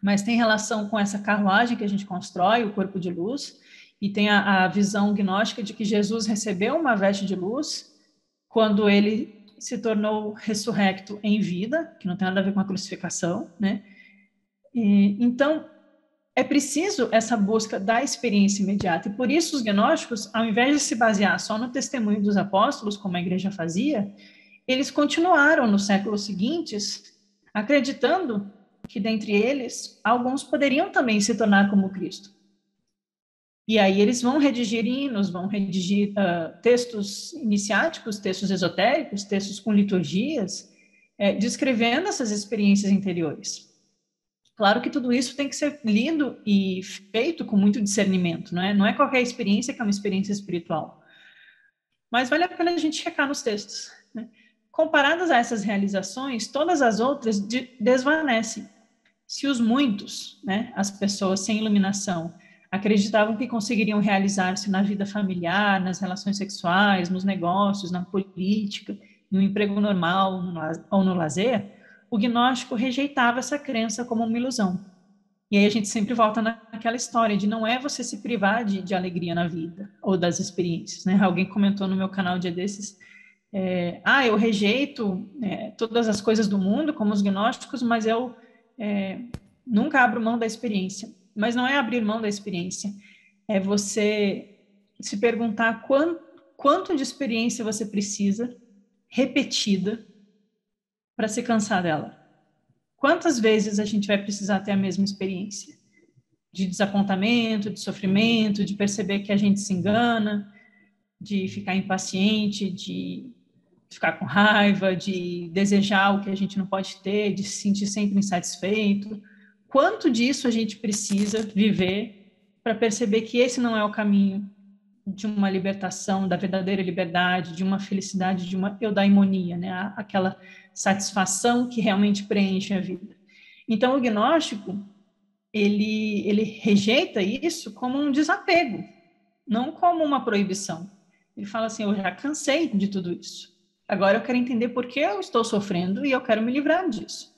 mas tem relação com essa carruagem que a gente constrói, o corpo de luz, e tem a visão gnóstica de que Jesus recebeu uma veste de luz quando ele se tornou ressurrecto em vida, que não tem nada a ver com a crucificação, né? Então, é preciso essa busca da experiência imediata, e por isso os gnósticos, ao invés de se basear só no testemunho dos apóstolos, como a igreja fazia, eles continuaram nos séculos seguintes acreditando que dentre eles alguns poderiam também se tornar como Cristo. E aí eles vão redigir hinos, vão redigir textos iniciáticos, textos esotéricos, textos com liturgias, descrevendo essas experiências interiores. Claro que tudo isso tem que ser lido e feito com muito discernimento, não é? Não é qualquer experiência que é uma experiência espiritual. Mas vale a pena a gente checar nos textos, né? Comparadas a essas realizações, todas as outras desvanecem. Se os muitos, né, as pessoas sem iluminação, acreditavam que conseguiriam realizar-se na vida familiar, nas relações sexuais, nos negócios, na política, no emprego normal ou no lazer, o gnóstico rejeitava essa crença como uma ilusão. E aí a gente sempre volta naquela história de não é você se privar de alegria na vida ou das experiências, né? Alguém comentou no meu canal um dia desses, eu rejeito todas as coisas do mundo, como os gnósticos, mas eu nunca abro mão da experiência. Mas não é abrir mão da experiência, é você se perguntar quanto de experiência você precisa, repetida, para se cansar dela. Quantas vezes a gente vai precisar ter a mesma experiência? De desapontamento, de sofrimento, de perceber que a gente se engana, de ficar impaciente, de ficar com raiva, de desejar o que a gente não pode ter, de se sentir sempre insatisfeito. Quanto disso a gente precisa viver para perceber que esse não é o caminho de uma libertação, da verdadeira liberdade, de uma felicidade, de uma eudaimonia, né? Aquela satisfação que realmente preenche a vida. Então, o gnóstico, ele rejeita isso como um desapego, não como uma proibição. Ele fala assim, eu já cansei de tudo isso. Agora eu quero entender por que eu estou sofrendo e eu quero me livrar disso.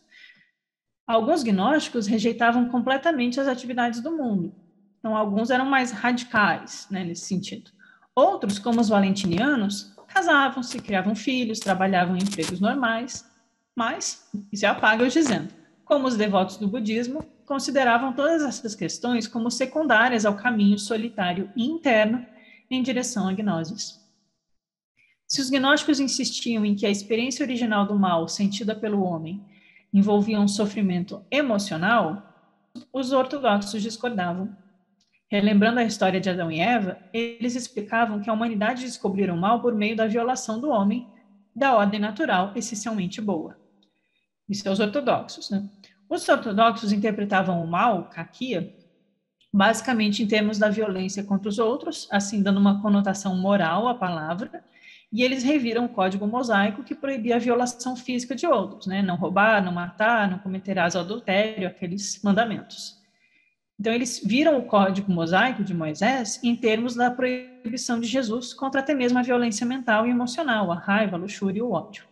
Alguns gnósticos rejeitavam completamente as atividades do mundo. Então, alguns eram mais radicais, né, nesse sentido. Outros, como os valentinianos, casavam-se, criavam filhos, trabalhavam em empregos normais, mas, isso é apaga eu dizendo, como os devotos do budismo, consideravam todas essas questões como secundárias ao caminho solitário e interno em direção à gnose. Se os gnósticos insistiam em que a experiência original do mal sentida pelo homem envolvia um sofrimento emocional, os ortodoxos discordavam. Relembrando a história de Adão e Eva, eles explicavam que a humanidade descobriu o mal por meio da violação do homem da ordem natural, essencialmente boa. Isso é os ortodoxos, né? Os ortodoxos interpretavam o mal, kakia, basicamente em termos da violência contra os outros, assim dando uma conotação moral à palavra, e eles reviram o código mosaico que proibia a violação física de outros, né? Não roubar, não matar, não cometerás adultério, aqueles mandamentos. Então, eles viram o código mosaico de Moisés em termos da proibição de Jesus contra até mesmo a violência mental e emocional, a raiva, a luxúria e o ódio.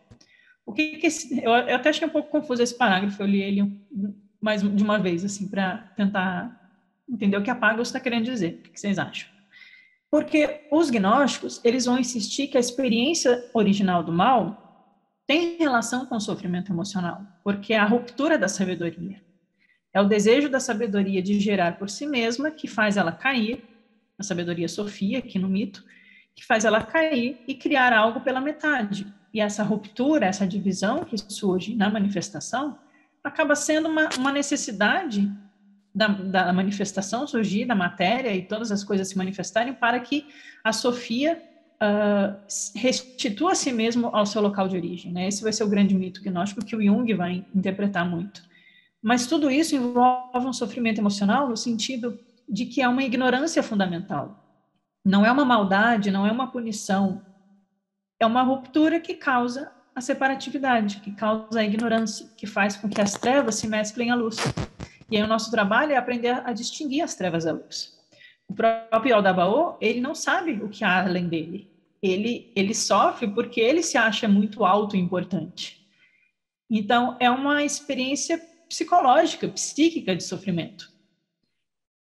Eu até achei um pouco confuso esse parágrafo, eu li ele mais de uma vez, assim, para tentar entender o que a Pagos está querendo dizer. O que vocês acham? Porque os gnósticos, eles vão insistir que a experiência original do mal tem relação com o sofrimento emocional, porque é a ruptura da sabedoria. É o desejo da sabedoria de gerar por si mesma que faz ela cair, a sabedoria Sofia, aqui no mito, que faz ela cair e criar algo pela metade. E essa ruptura, essa divisão que surge na manifestação, acaba sendo uma necessidade da manifestação surgir, da matéria e todas as coisas se manifestarem para que a Sofia restitua a si mesmo ao seu local de origem, né? Esse vai ser o grande mito gnóstico que o Jung vai interpretar muito. Mas tudo isso envolve um sofrimento emocional no sentido de que há uma ignorância fundamental. Não é uma maldade, não é uma punição, é uma ruptura que causa a separatividade, que causa a ignorância, que faz com que as trevas se mesclem à luz. E aí o nosso trabalho é aprender a distinguir as trevas da luz. O próprio Aldabaoth, ele não sabe o que há além dele. Ele sofre porque ele se acha muito alto e importante. Então, é uma experiência psicológica, psíquica de sofrimento.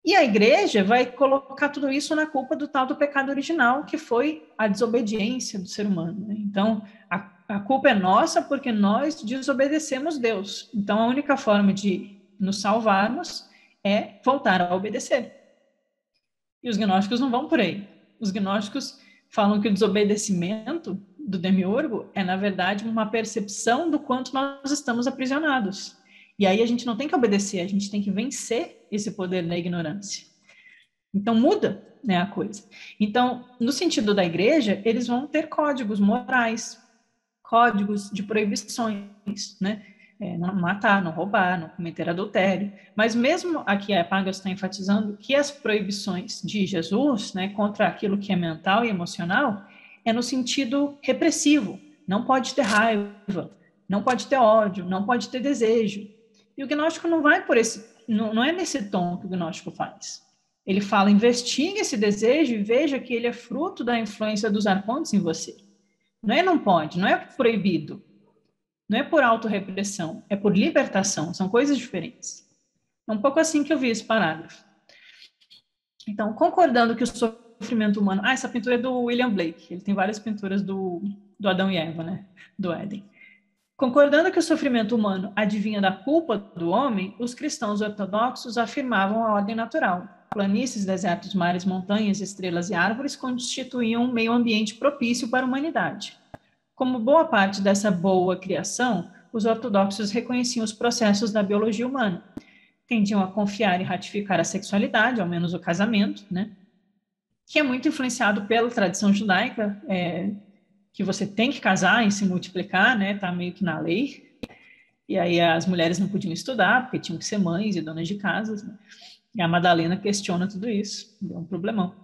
E a igreja vai colocar tudo isso na culpa do tal do pecado original, que foi a desobediência do ser humano. Né? Então, a culpa é nossa porque nós desobedecemos Deus. Então, a única forma de nos salvarmos é voltar a obedecer. E os gnósticos não vão por aí. Os gnósticos falam que o desobedecimento do demiurgo é, na verdade, uma percepção do quanto nós estamos aprisionados. E aí a gente não tem que obedecer, a gente tem que vencer esse poder da ignorância. Então muda, né, a coisa. Então, no sentido da igreja, eles vão ter códigos morais, códigos de proibições, né? Não matar, não roubar, não cometer adultério. Mas mesmo aqui a Epágras está enfatizando que as proibições de Jesus, né, contra aquilo que é mental e emocional, é no sentido repressivo. Não pode ter raiva, não pode ter ódio, não pode ter desejo. E o gnóstico não vai por esse, não é nesse tom que o gnóstico faz. Ele fala, investigue esse desejo e veja que ele é fruto da influência dos arcontes em você. Não pode, não é proibido. Não é por autorrepressão, é por libertação, são coisas diferentes. É um pouco assim que eu vi esse parágrafo. Então, concordando que o sofrimento humano... essa pintura é do William Blake, ele tem várias pinturas do Adão e Eva, né? Do Éden. Concordando que o sofrimento humano advinha da culpa do homem, os cristãos ortodoxos afirmavam a ordem natural. Planícies, desertos, mares, montanhas, estrelas e árvores constituíam um meio ambiente propício para a humanidade. Como boa parte dessa boa criação, os ortodoxos reconheciam os processos da biologia humana. Tendiam a confiar e ratificar a sexualidade, ao menos o casamento, né? Que é muito influenciado pela tradição judaica, que você tem que casar e se multiplicar, né? Tá meio que na lei. E aí as mulheres não podiam estudar, porque tinham que ser mães e donas de casas, né? E a Madalena questiona tudo isso, deu um problemão.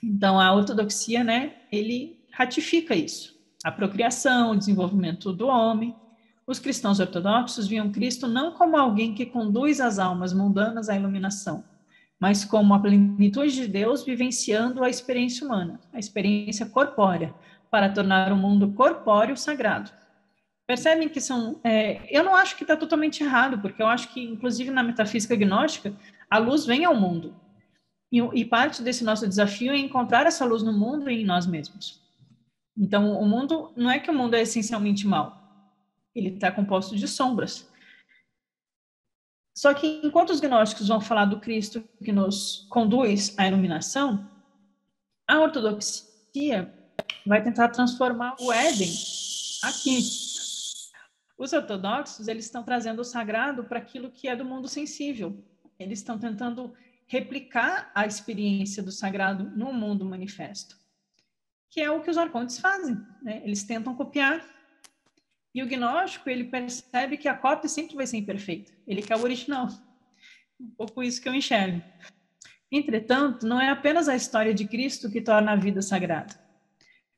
Então a ortodoxia, né? Ele ratifica isso. A procriação, o desenvolvimento do homem. Os cristãos ortodoxos viam Cristo não como alguém que conduz as almas mundanas à iluminação, mas como a plenitude de Deus vivenciando a experiência humana, a experiência corpórea, para tornar o mundo corpóreo sagrado. Percebem que são... eu não acho que está totalmente errado, porque eu acho que, inclusive na metafísica gnóstica, a luz vem ao mundo. E parte desse nosso desafio é encontrar essa luz no mundo e em nós mesmos. Então, o mundo, não é que o mundo é essencialmente mau, ele está composto de sombras. Só que enquanto os gnósticos vão falar do Cristo que nos conduz à iluminação, a ortodoxia vai tentar transformar o Éden aqui. Os ortodoxos, eles estão trazendo o sagrado para aquilo que é do mundo sensível. Eles estão tentando replicar a experiência do sagrado no mundo manifesto, que é o que os arcontes fazem, né? Eles tentam copiar. E o gnóstico, ele percebe que a cópia sempre vai ser imperfeita. Ele quer o original. Um pouco isso que eu enxergo. Entretanto, não é apenas a história de Cristo que torna a vida sagrada.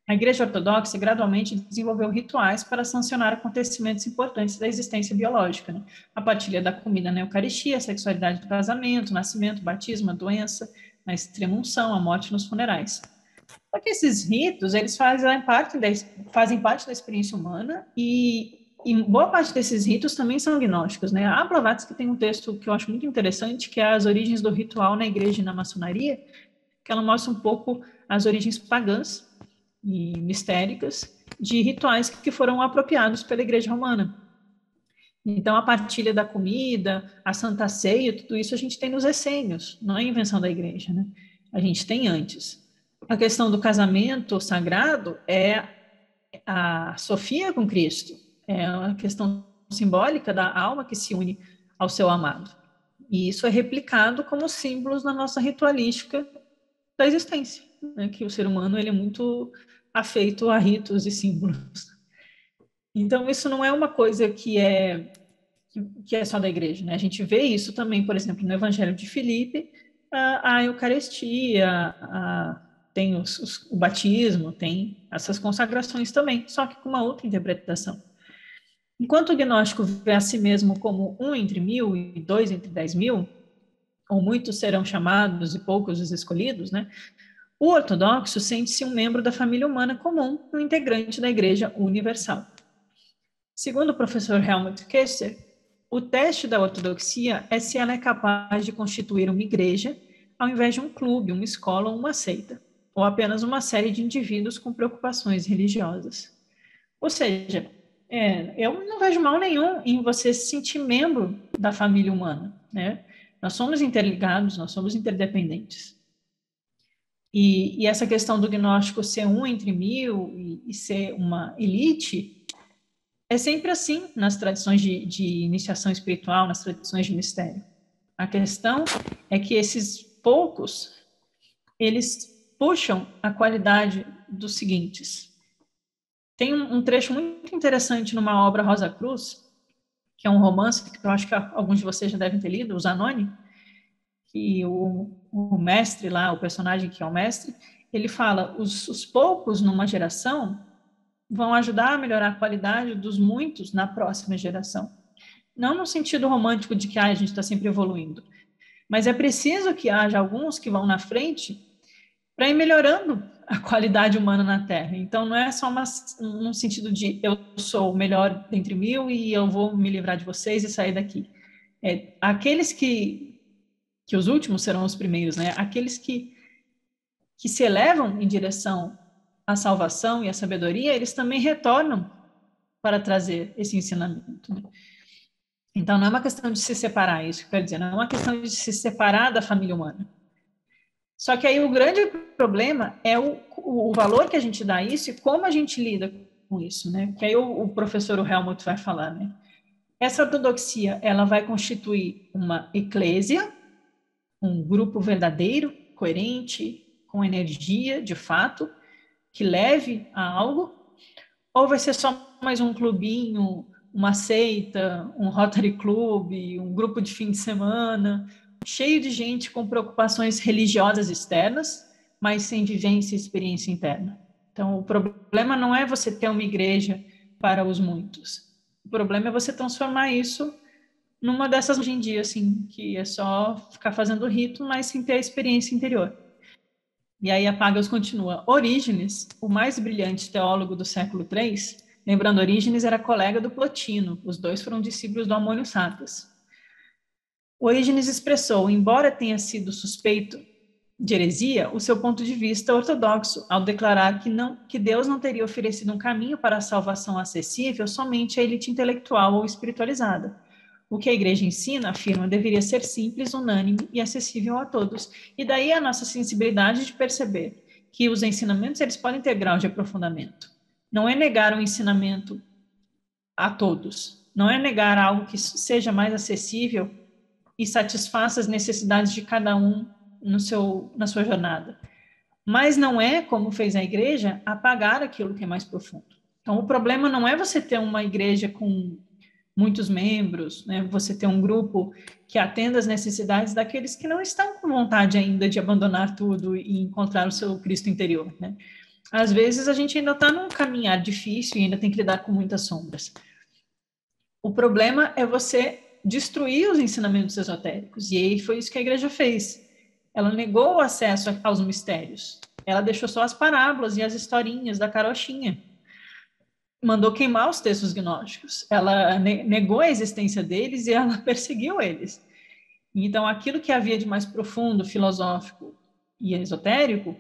A Igreja Ortodoxa gradualmente desenvolveu rituais para sancionar acontecimentos importantes da existência biológica, né? A partilha da comida na Eucaristia, a sexualidade do casamento, o nascimento, o batismo, a doença, a extrema-unção, a morte nos funerais. Só que esses ritos, eles fazem parte da experiência humana e boa parte desses ritos também são gnósticos, né? A Blavatsky tem um texto que eu acho muito interessante, que é As Origens do Ritual na Igreja e na Maçonaria, que ela mostra um pouco as origens pagãs e mistéricas de rituais que foram apropriados pela Igreja Romana. Então, a partilha da comida, a Santa Ceia, tudo isso a gente tem nos essênios, não é invenção da Igreja, né? A gente tem antes. A questão do casamento sagrado é a Sofia com Cristo, é a questão simbólica da alma que se une ao seu amado. E isso é replicado como símbolos na nossa ritualística da existência, né? Que o ser humano ele é muito afeito a ritos e símbolos. Então, isso não é uma coisa que é só da igreja, né? A gente vê isso também, por exemplo, no Evangelho de Filipe, a Eucaristia, tem o batismo, tem essas consagrações também, só que com uma outra interpretação. Enquanto o gnóstico vê a si mesmo como um entre 1000 e 2 entre 10.000, ou muitos serão chamados e poucos os escolhidos, né? O ortodoxo sente-se um membro da família humana comum, um integrante da Igreja Universal. Segundo o professor Helmut Kester, o teste da ortodoxia é se ela é capaz de constituir uma igreja ao invés de um clube, uma escola ou uma seita, ou apenas uma série de indivíduos com preocupações religiosas. Ou seja, eu não vejo mal nenhum em você se sentir membro da família humana, né? Nós somos interligados, nós somos interdependentes. E essa questão do gnóstico ser um entre 1000 e ser uma elite é sempre assim nas tradições de iniciação espiritual, nas tradições de mistério. A questão é que esses poucos, eles puxam a qualidade dos seguintes. Tem um trecho muito interessante numa obra Rosa Cruz, que é um romance que eu acho que alguns de vocês já devem ter lido, o Zanoni, que o mestre lá, o personagem que é o mestre, ele fala, os poucos numa geração vão ajudar a melhorar a qualidade dos muitos na próxima geração. Não no sentido romântico de que a gente está sempre evoluindo, mas é preciso que haja alguns que vão na frente para ir melhorando a qualidade humana na Terra. Então, não é só num sentido de eu sou o melhor entre 1000 e eu vou me livrar de vocês e sair daqui. Aqueles que os últimos serão os primeiros, né? Aqueles que se elevam em direção à salvação e à sabedoria, eles também retornam para trazer esse ensinamento. Né? Então, não é uma questão de se separar, isso que eu quero dizer, não é uma questão de se separar da família humana. Só que aí o grande problema é o valor que a gente dá a isso e como a gente lida com isso, né? Que aí o professor Helmut vai falar, né? Essa ortodoxia, ela vai constituir uma eclésia, um grupo verdadeiro, coerente, com energia, de fato, que leve a algo, ou vai ser só mais um clubinho, uma seita, um Rotary Club, um grupo de fim de semana, cheio de gente com preocupações religiosas externas, mas sem vivência e experiência interna. Então, o problema não é você ter uma igreja para os muitos. O problema é você transformar isso numa dessas hoje em dia, assim, que é só ficar fazendo rito, mas sem ter a experiência interior. E aí a Pagels continua. Orígenes, o mais brilhante teólogo do século III, lembrando, Orígenes era colega do Plotino, os dois foram discípulos do Ammônio Sapiens. Orígenes expressou, embora tenha sido suspeito de heresia, o seu ponto de vista ortodoxo, ao declarar que Deus não teria oferecido um caminho para a salvação acessível somente à elite intelectual ou espiritualizada. O que a igreja ensina, afirma, deveria ser simples, unânime e acessível a todos. E daí a nossa sensibilidade de perceber que os ensinamentos eles podem ter grau de aprofundamento. Não é negar o ensinamento a todos. Não é negar algo que seja mais acessível e satisfaça as necessidades de cada um na sua jornada. Mas não é, como fez a igreja, apagar aquilo que é mais profundo. Então, o problema não é você ter uma igreja com muitos membros, né? Você ter um grupo que atenda às necessidades daqueles que não estão com vontade ainda de abandonar tudo e encontrar o seu Cristo interior, né? Às vezes a gente ainda está num caminhar difícil e ainda tem que lidar com muitas sombras. O problema é você destruir os ensinamentos esotéricos, e aí foi isso que a igreja fez. Ela negou o acesso aos mistérios. Ela deixou só as parábolas e as historinhas da carochinha. Mandou queimar os textos gnósticos. Ela negou a existência deles e ela perseguiu eles. Então, aquilo que havia de mais profundo, filosófico e esotérico,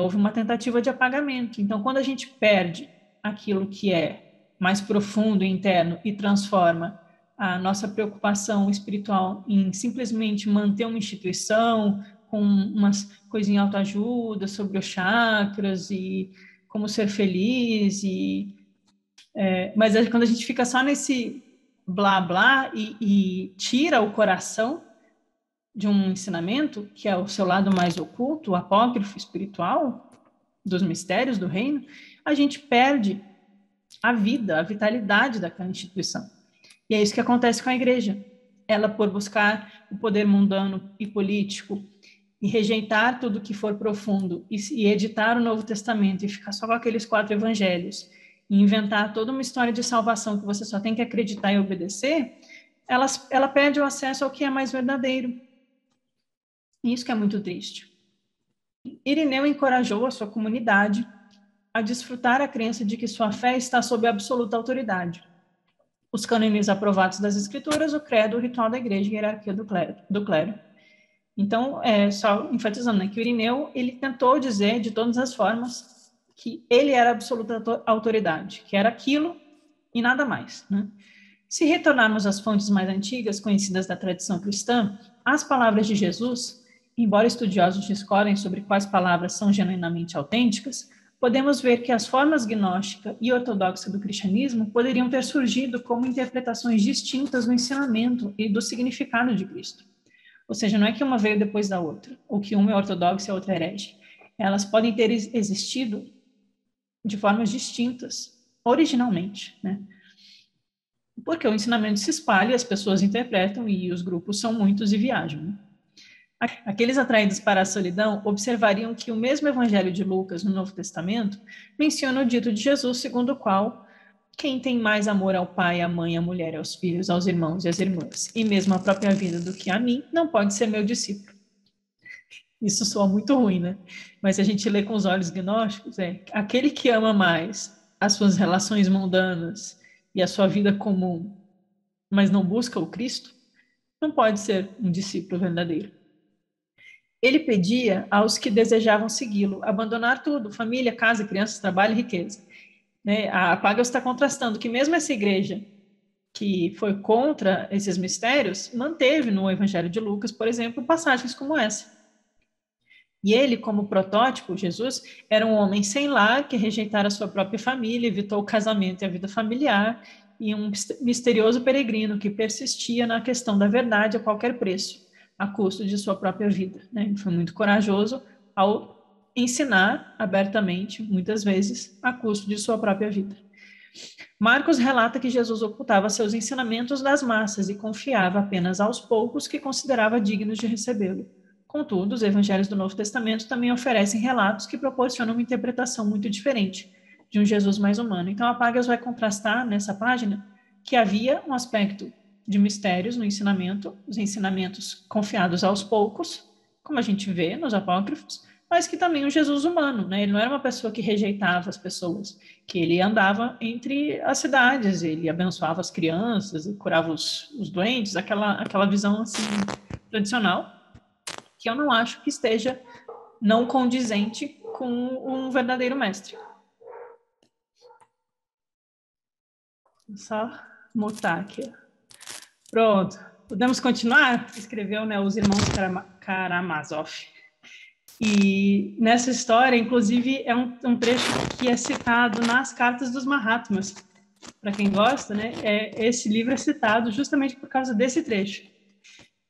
houve uma tentativa de apagamento. Então, quando a gente perde aquilo que é mais profundo e interno e transforma a nossa preocupação espiritual em simplesmente manter uma instituição com umas coisinhas em autoajuda sobre os chakras e como ser feliz mas quando a gente fica só nesse blá blá e tira o coração de um ensinamento, que é o seu lado mais oculto, o apócrifo espiritual, dos mistérios do reino, a gente perde a vida, a vitalidade daquela instituição. E é isso que acontece com a igreja. Ela, por buscar o poder mundano e político, e rejeitar tudo que for profundo, e editar o Novo Testamento, e ficar só com aqueles 4 evangelhos, e inventar toda uma história de salvação que você só tem que acreditar e obedecer, ela perde o acesso ao que é mais verdadeiro. E isso que é muito triste. Irineu encorajou a sua comunidade a desfrutar a crença de que sua fé está sob absoluta autoridade. Os cânones aprovados das Escrituras, o credo, o ritual da igreja e a hierarquia do clero. Então, só enfatizando, né, que o Irineu, ele tentou dizer de todas as formas que ele era a absoluta autoridade, que era aquilo e nada mais, né? Se retornarmos às fontes mais antigas, conhecidas da tradição cristã, as palavras de Jesus, embora estudiosos discordem sobre quais palavras são genuinamente autênticas, podemos ver que as formas gnóstica e ortodoxa do cristianismo poderiam ter surgido como interpretações distintas do ensinamento e do significado de Cristo. Ou seja, não é que uma veio depois da outra, ou que uma é ortodoxa e a outra é herege. Elas podem ter existido de formas distintas, originalmente, né? Porque o ensinamento se espalha, as pessoas interpretam e os grupos são muitos e viajam, né? Aqueles atraídos para a solidão observariam que o mesmo evangelho de Lucas, no Novo Testamento, menciona o dito de Jesus, segundo o qual quem tem mais amor ao pai, à mãe, à mulher, aos filhos, aos irmãos e às irmãs, e mesmo à própria vida do que a mim, não pode ser meu discípulo. Isso soa muito ruim, né? Mas se a gente lê com os olhos gnósticos, aquele que ama mais as suas relações mundanas e a sua vida comum, mas não busca o Cristo, não pode ser um discípulo verdadeiro. Ele pedia aos que desejavam segui-lo abandonar tudo, família, casa, crianças, trabalho e riqueza. Né? A Pagels está contrastando que mesmo essa igreja que foi contra esses mistérios, manteve no Evangelho de Lucas, por exemplo, passagens como essa. E ele, como protótipo, Jesus, era um homem sem lar que rejeitara a sua própria família, evitou o casamento e a vida familiar, e um misterioso peregrino que persistia na questão da verdade a qualquer preço, a custo de sua própria vida. Né? Ele foi muito corajoso ao ensinar abertamente, muitas vezes, a custo de sua própria vida. Marcos relata que Jesus ocultava seus ensinamentos das massas e confiava apenas aos poucos que considerava dignos de recebê-lo. Contudo, os evangelhos do Novo Testamento também oferecem relatos que proporcionam uma interpretação muito diferente de um Jesus mais humano. Então, a Pagels vai contrastar nessa página que havia um aspecto de mistérios no ensinamento, os ensinamentos confiados aos poucos, como a gente vê nos apócrifos, mas que também um Jesus humano, né? Ele não era uma pessoa que rejeitava as pessoas, que ele andava entre as cidades, ele abençoava as crianças, curava os doentes, aquela visão assim tradicional, que eu não acho que esteja não condizente com um verdadeiro mestre. Vou só mutar aqui. Pronto. Podemos continuar? Escreveu, né, os irmãos Karamazov. E nessa história, inclusive, é um trecho que é citado nas cartas dos Mahatmas. Para quem gosta, né, esse livro é citado justamente por causa desse trecho.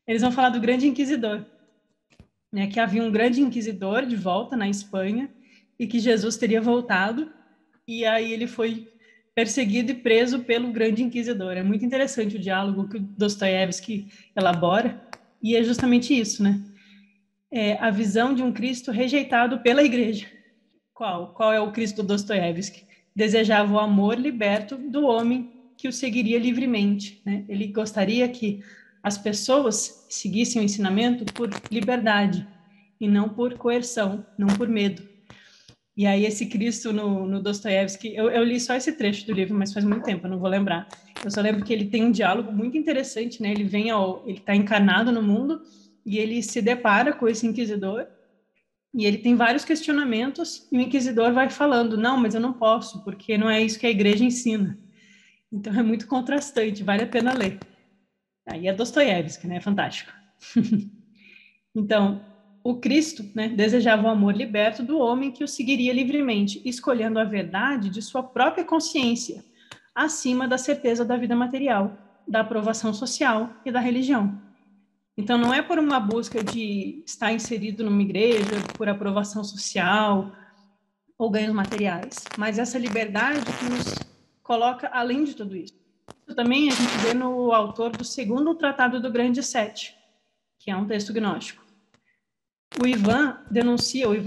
Eles vão falar do grande inquisidor, né, que havia um grande inquisidor de volta na Espanha e que Jesus teria voltado, e aí ele foi perseguido e preso pelo grande inquisidor. É muito interessante o diálogo que o Dostoiévski elabora, e é justamente isso, né? A visão de um Cristo rejeitado pela igreja. Qual é o Cristo do Dostoiévski? Desejava o amor liberto do homem que o seguiria livremente, né? Ele gostaria que as pessoas seguissem o ensinamento por liberdade e não por coerção, não por medo. E aí esse Cristo no Dostoiévski, eu li só esse trecho do livro, mas faz muito tempo, eu não vou lembrar. Eu só lembro que ele tem um diálogo muito interessante, né? Ele está encarnado no mundo e ele se depara com esse inquisidor e ele tem vários questionamentos e o inquisidor vai falando, não, mas eu não posso, porque não é isso que a igreja ensina. Então é muito contrastante, vale a pena ler. Aí é Dostoiévski, né? É fantástico. Então, o Cristo, né, desejava o amor liberto do homem que o seguiria livremente, escolhendo a verdade de sua própria consciência, acima da certeza da vida material, da aprovação social e da religião. Então, não é por uma busca de estar inserido numa igreja, por aprovação social, ou ganhos materiais, mas essa liberdade que nos coloca além de tudo isso. Isso também a gente vê no autor do segundo Tratado do Grande Sete, que é um texto gnóstico. O Ivan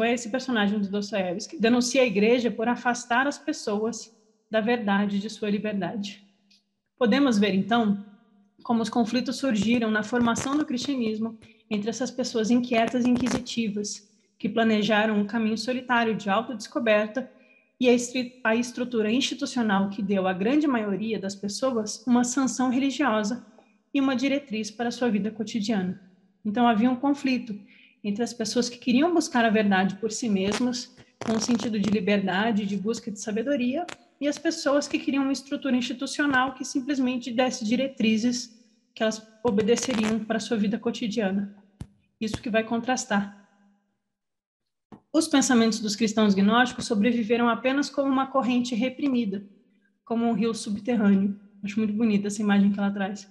é esse personagem do Dostoiévski, denuncia a igreja por afastar as pessoas da verdade de sua liberdade. Podemos ver, então, como os conflitos surgiram na formação do cristianismo entre essas pessoas inquietas e inquisitivas, que planejaram um caminho solitário de autodescoberta, e a estrutura institucional que deu à grande maioria das pessoas uma sanção religiosa e uma diretriz para a sua vida cotidiana. Então havia um conflito entre as pessoas que queriam buscar a verdade por si mesmas, com um sentido de liberdade, de busca de sabedoria, e as pessoas que queriam uma estrutura institucional que simplesmente desse diretrizes que elas obedeceriam para a sua vida cotidiana. Isso que vai contrastar. Os pensamentos dos cristãos gnósticos sobreviveram apenas como uma corrente reprimida, como um rio subterrâneo. Acho muito bonita essa imagem que ela traz.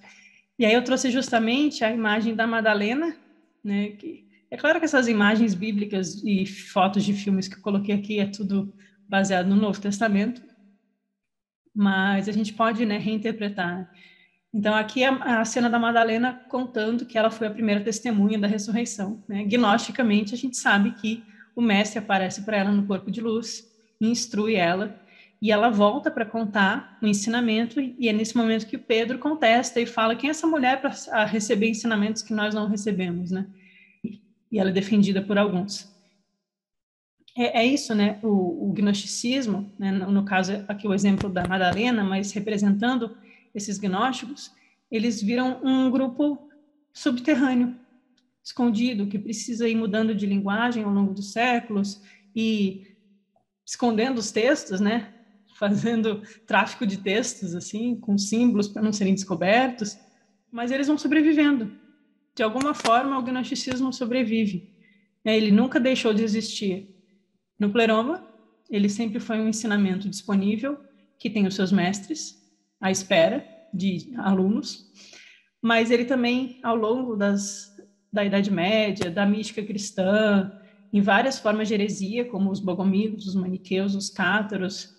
E aí eu trouxe justamente a imagem da Madalena, né? Que, é claro que essas imagens bíblicas e fotos de filmes que eu coloquei aqui é tudo baseado no Novo Testamento, mas a gente pode, né, reinterpretar. Então, aqui é a cena da Madalena contando que ela foi a primeira testemunha da ressurreição. Né? Gnosticamente, a gente sabe que o mestre aparece para ela no corpo de luz, instrui ela, e ela volta para contar o ensinamento, e é nesse momento que o Pedro contesta e fala: quem é essa mulher para receber ensinamentos que nós não recebemos? Né? E ela é defendida por alguns. É isso, né? O gnosticismo, né? No caso aqui o exemplo da Madalena, mas representando esses gnósticos, eles viram um grupo subterrâneo, escondido, que precisa ir mudando de linguagem ao longo dos séculos e escondendo os textos, né? Fazendo tráfico de textos, assim, com símbolos para não serem descobertos, mas eles vão sobrevivendo. De alguma forma, o gnosticismo sobrevive. Ele nunca deixou de existir. No Pleroma, ele sempre foi um ensinamento disponível, que tem os seus mestres, à espera de alunos, mas ele também, ao longo da Idade Média, da mística cristã, em várias formas de heresia, como os bogomilos, os maniqueus, os cátaros,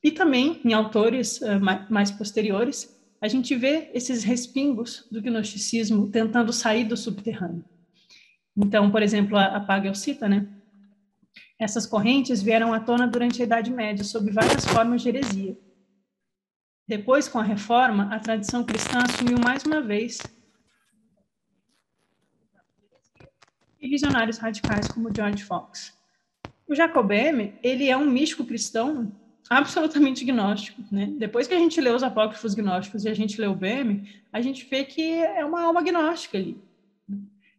e também em autores mais posteriores, a gente vê esses respingos do gnosticismo tentando sair do subterrâneo. Então, por exemplo, a Pagel cita, né? Essas correntes vieram à tona durante a Idade Média, sob várias formas de heresia. Depois, com a Reforma, a tradição cristã assumiu mais uma vez e visionários radicais como George Fox. O Jacob Boehme, ele é um místico cristão absolutamente gnóstico. Né? Depois que a gente lê os apócrifos gnósticos e a gente lê o Boehme, a gente vê que é uma alma gnóstica ali.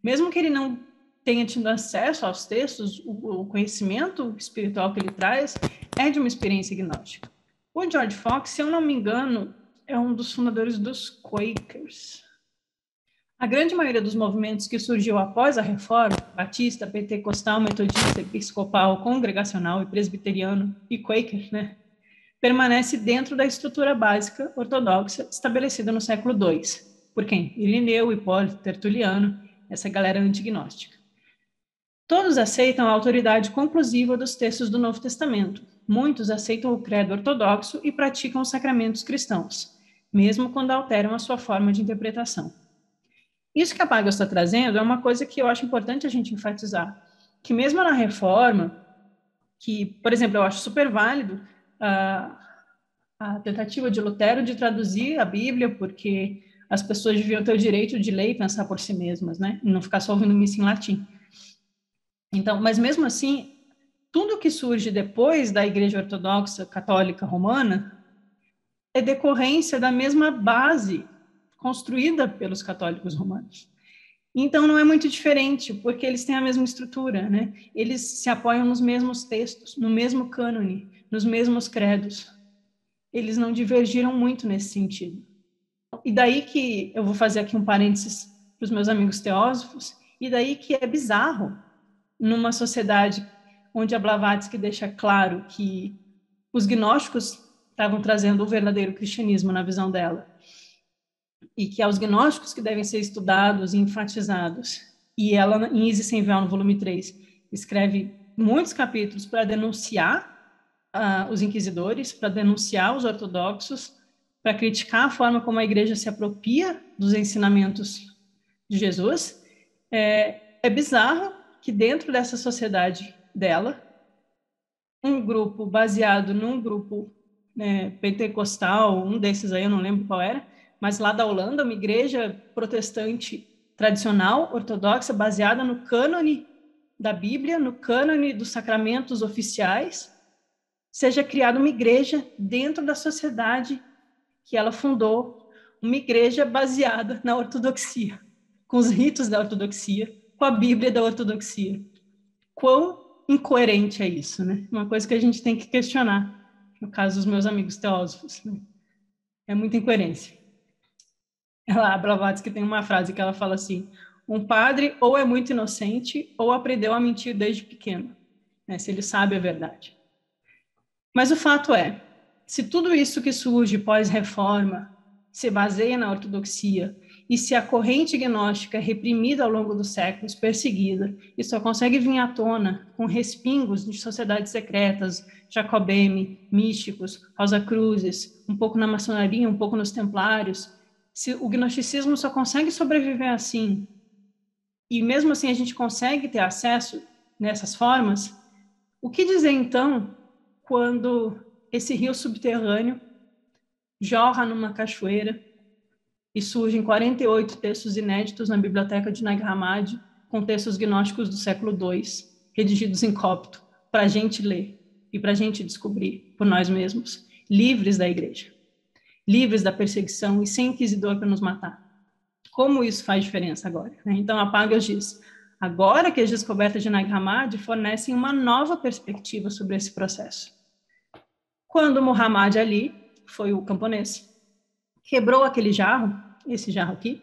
Mesmo que ele não tenha tido acesso aos textos, o conhecimento espiritual que ele traz é de uma experiência gnóstica. O George Fox, se eu não me engano, é um dos fundadores dos Quakers. A grande maioria dos movimentos que surgiu após a Reforma, batista, pentecostal, metodista, episcopal, congregacional e presbiteriano e Quaker, né, permanece dentro da estrutura básica ortodoxa estabelecida no século II. Por quem? Irineu, Hipólito, Tertuliano, essa galera antignóstica. Todos aceitam a autoridade conclusiva dos textos do Novo Testamento. Muitos aceitam o credo ortodoxo e praticam os sacramentos cristãos, mesmo quando alteram a sua forma de interpretação. Isso que a Pagel está trazendo é uma coisa que eu acho importante a gente enfatizar, que mesmo na Reforma, que, por exemplo, eu acho super válido a tentativa de Lutero de traduzir a Bíblia, porque as pessoas deviam ter o direito de ler e pensar por si mesmas, né? E não ficar só ouvindo missa em latim. Então, mas mesmo assim, tudo que surge depois da Igreja Ortodoxa Católica Romana é decorrência da mesma base construída pelos católicos romanos. Então, não é muito diferente, porque eles têm a mesma estrutura, né? Eles se apoiam nos mesmos textos, no mesmo cânone, nos mesmos credos. Eles não divergiram muito nesse sentido. E daí que eu vou fazer aqui um parênteses para os meus amigos teósofos, e daí que é bizarro numa sociedade onde a Blavatsky deixa claro que os gnósticos estavam trazendo o verdadeiro cristianismo na visão dela, e que é os gnósticos que devem ser estudados e enfatizados. E ela, em Isis Sem Véu, no volume 3, escreve muitos capítulos para denunciar os inquisidores, para denunciar os ortodoxos, para criticar a forma como a igreja se apropria dos ensinamentos de Jesus. É bizarro que dentro dessa sociedade dela, um grupo baseado num grupo pentecostal, um desses aí eu não lembro qual era, mas lá da Holanda, uma igreja protestante tradicional, ortodoxa, baseada no cânone da Bíblia, no cânone dos sacramentos oficiais, seja criada uma igreja dentro da sociedade que ela fundou, uma igreja baseada na ortodoxia, com os ritos da ortodoxia, com a Bíblia da ortodoxia. Quão incoerente é isso, né? Uma coisa que a gente tem que questionar, no caso dos meus amigos teósofos, né? É muita incoerência. A Blavatsky tem uma frase que ela fala assim: um padre ou é muito inocente ou aprendeu a mentir desde pequeno, né? Se ele sabe a verdade. Mas o fato é, se tudo isso que surge pós-reforma se baseia na ortodoxia e se a corrente gnóstica é reprimida ao longo dos séculos, perseguida, e só consegue vir à tona com respingos de sociedades secretas, Jacobeme, místicos, Rosa Cruzes, um pouco na maçonaria, um pouco nos templários, se o gnosticismo só consegue sobreviver assim, e mesmo assim a gente consegue ter acesso nessas formas, o que dizer então quando esse rio subterrâneo jorra numa cachoeira e surgem 48 textos inéditos na biblioteca de Nag Hammadi, com textos gnósticos do século II, redigidos em copto, para a gente ler e para a gente descobrir por nós mesmos, livres da igreja, livres da perseguição e sem inquisidor para nos matar. Como isso faz diferença agora? Então, a Pagels diz, agora que as descobertas de Nag Hammadi fornecem uma nova perspectiva sobre esse processo. Quando Muhammad Ali, foi o camponês, quebrou aquele jarro, esse jarro aqui,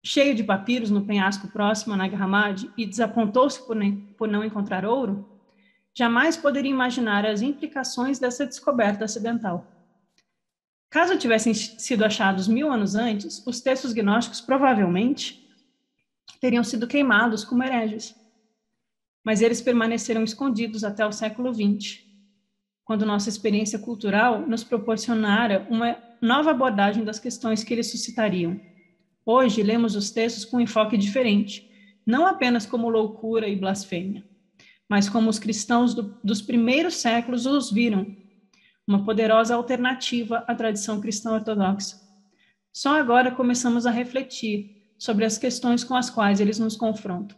cheio de papiros no penhasco próximo a Nag Hammadi e desapontou-se por não encontrar ouro, jamais poderia imaginar as implicações dessa descoberta acidental. Caso tivessem sido achados 1000 anos antes, os textos gnósticos provavelmente teriam sido queimados como hereges. Mas eles permaneceram escondidos até o século XX, quando nossa experiência cultural nos proporcionara uma nova abordagem das questões que eles suscitariam. Hoje, lemos os textos com um enfoque diferente, não apenas como loucura e blasfêmia, mas como os cristãos dos primeiros séculos os viram, uma poderosa alternativa à tradição cristã ortodoxa. Só agora começamos a refletir sobre as questões com as quais eles nos confrontam.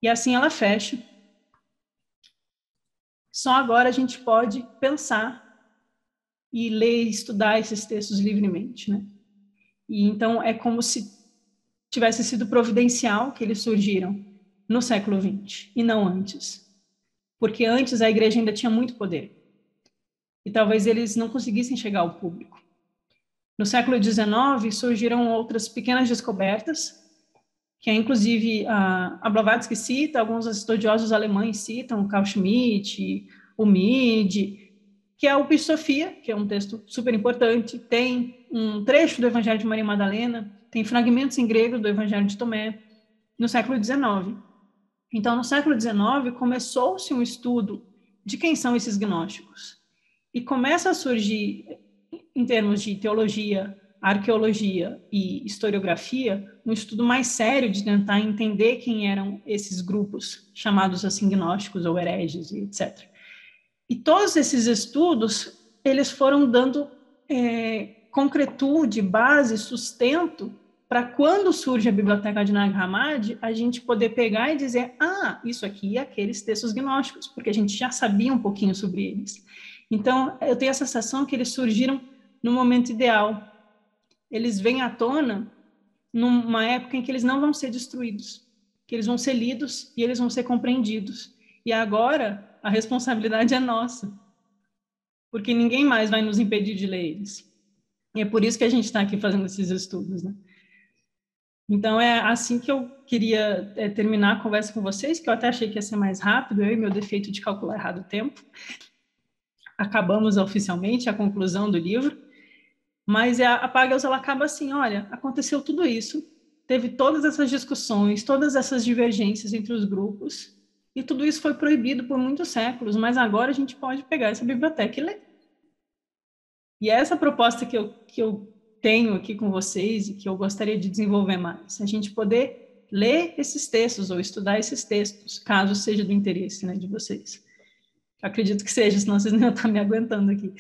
E assim ela fecha. Só agora a gente pode pensar e ler e estudar esses textos livremente, né? E então é como se tivesse sido providencial que eles surgiram no século XX e não antes. Porque antes a igreja ainda tinha muito poder. E talvez eles não conseguissem chegar ao público. No século XIX surgiram outras pequenas descobertas, que é inclusive a Blavatsky cita, alguns estudiosos alemães citam, o Carl Schmitt, o Mead, que é o Pistis Sophia, que é um texto super importante, tem um trecho do Evangelho de Maria Madalena, tem fragmentos em grego do Evangelho de Tomé, no século XIX. Então, no século XIX, começou-se um estudo de quem são esses gnósticos. E começa a surgir, em termos de teologia, arqueologia e historiografia, um estudo mais sério de tentar entender quem eram esses grupos chamados assim gnósticos ou hereges, etc. E todos esses estudos, eles foram dando concretude, base, sustento para quando surge a Biblioteca de Nag Hammadi, a gente poder pegar e dizer, isso aqui é aqueles textos gnósticos, porque a gente já sabia um pouquinho sobre eles. Então, eu tenho a sensação que eles surgiram no momento ideal. Eles vêm à tona numa época em que eles não vão ser destruídos, que eles vão ser lidos e eles vão ser compreendidos. E agora, a responsabilidade é nossa, porque ninguém mais vai nos impedir de ler eles. E é por isso que a gente está aqui fazendo esses estudos, né? Então, é assim que eu queria terminar a conversa com vocês, que eu até achei que ia ser mais rápido, eu e meu defeito de calcular errado o tempo. Acabamos oficialmente a conclusão do livro, mas a Pagels, ela acaba assim, olha, aconteceu tudo isso, teve todas essas discussões, todas essas divergências entre os grupos, E tudo isso foi proibido por muitos séculos, mas agora a gente pode pegar essa biblioteca e ler. E é essa proposta que eu tenho aqui com vocês e que eu gostaria de desenvolver mais, a gente poder ler esses textos ou estudar esses textos, caso seja do interesse, né, de vocês. Acredito que seja, senão vocês não iam estar me aguentando aqui.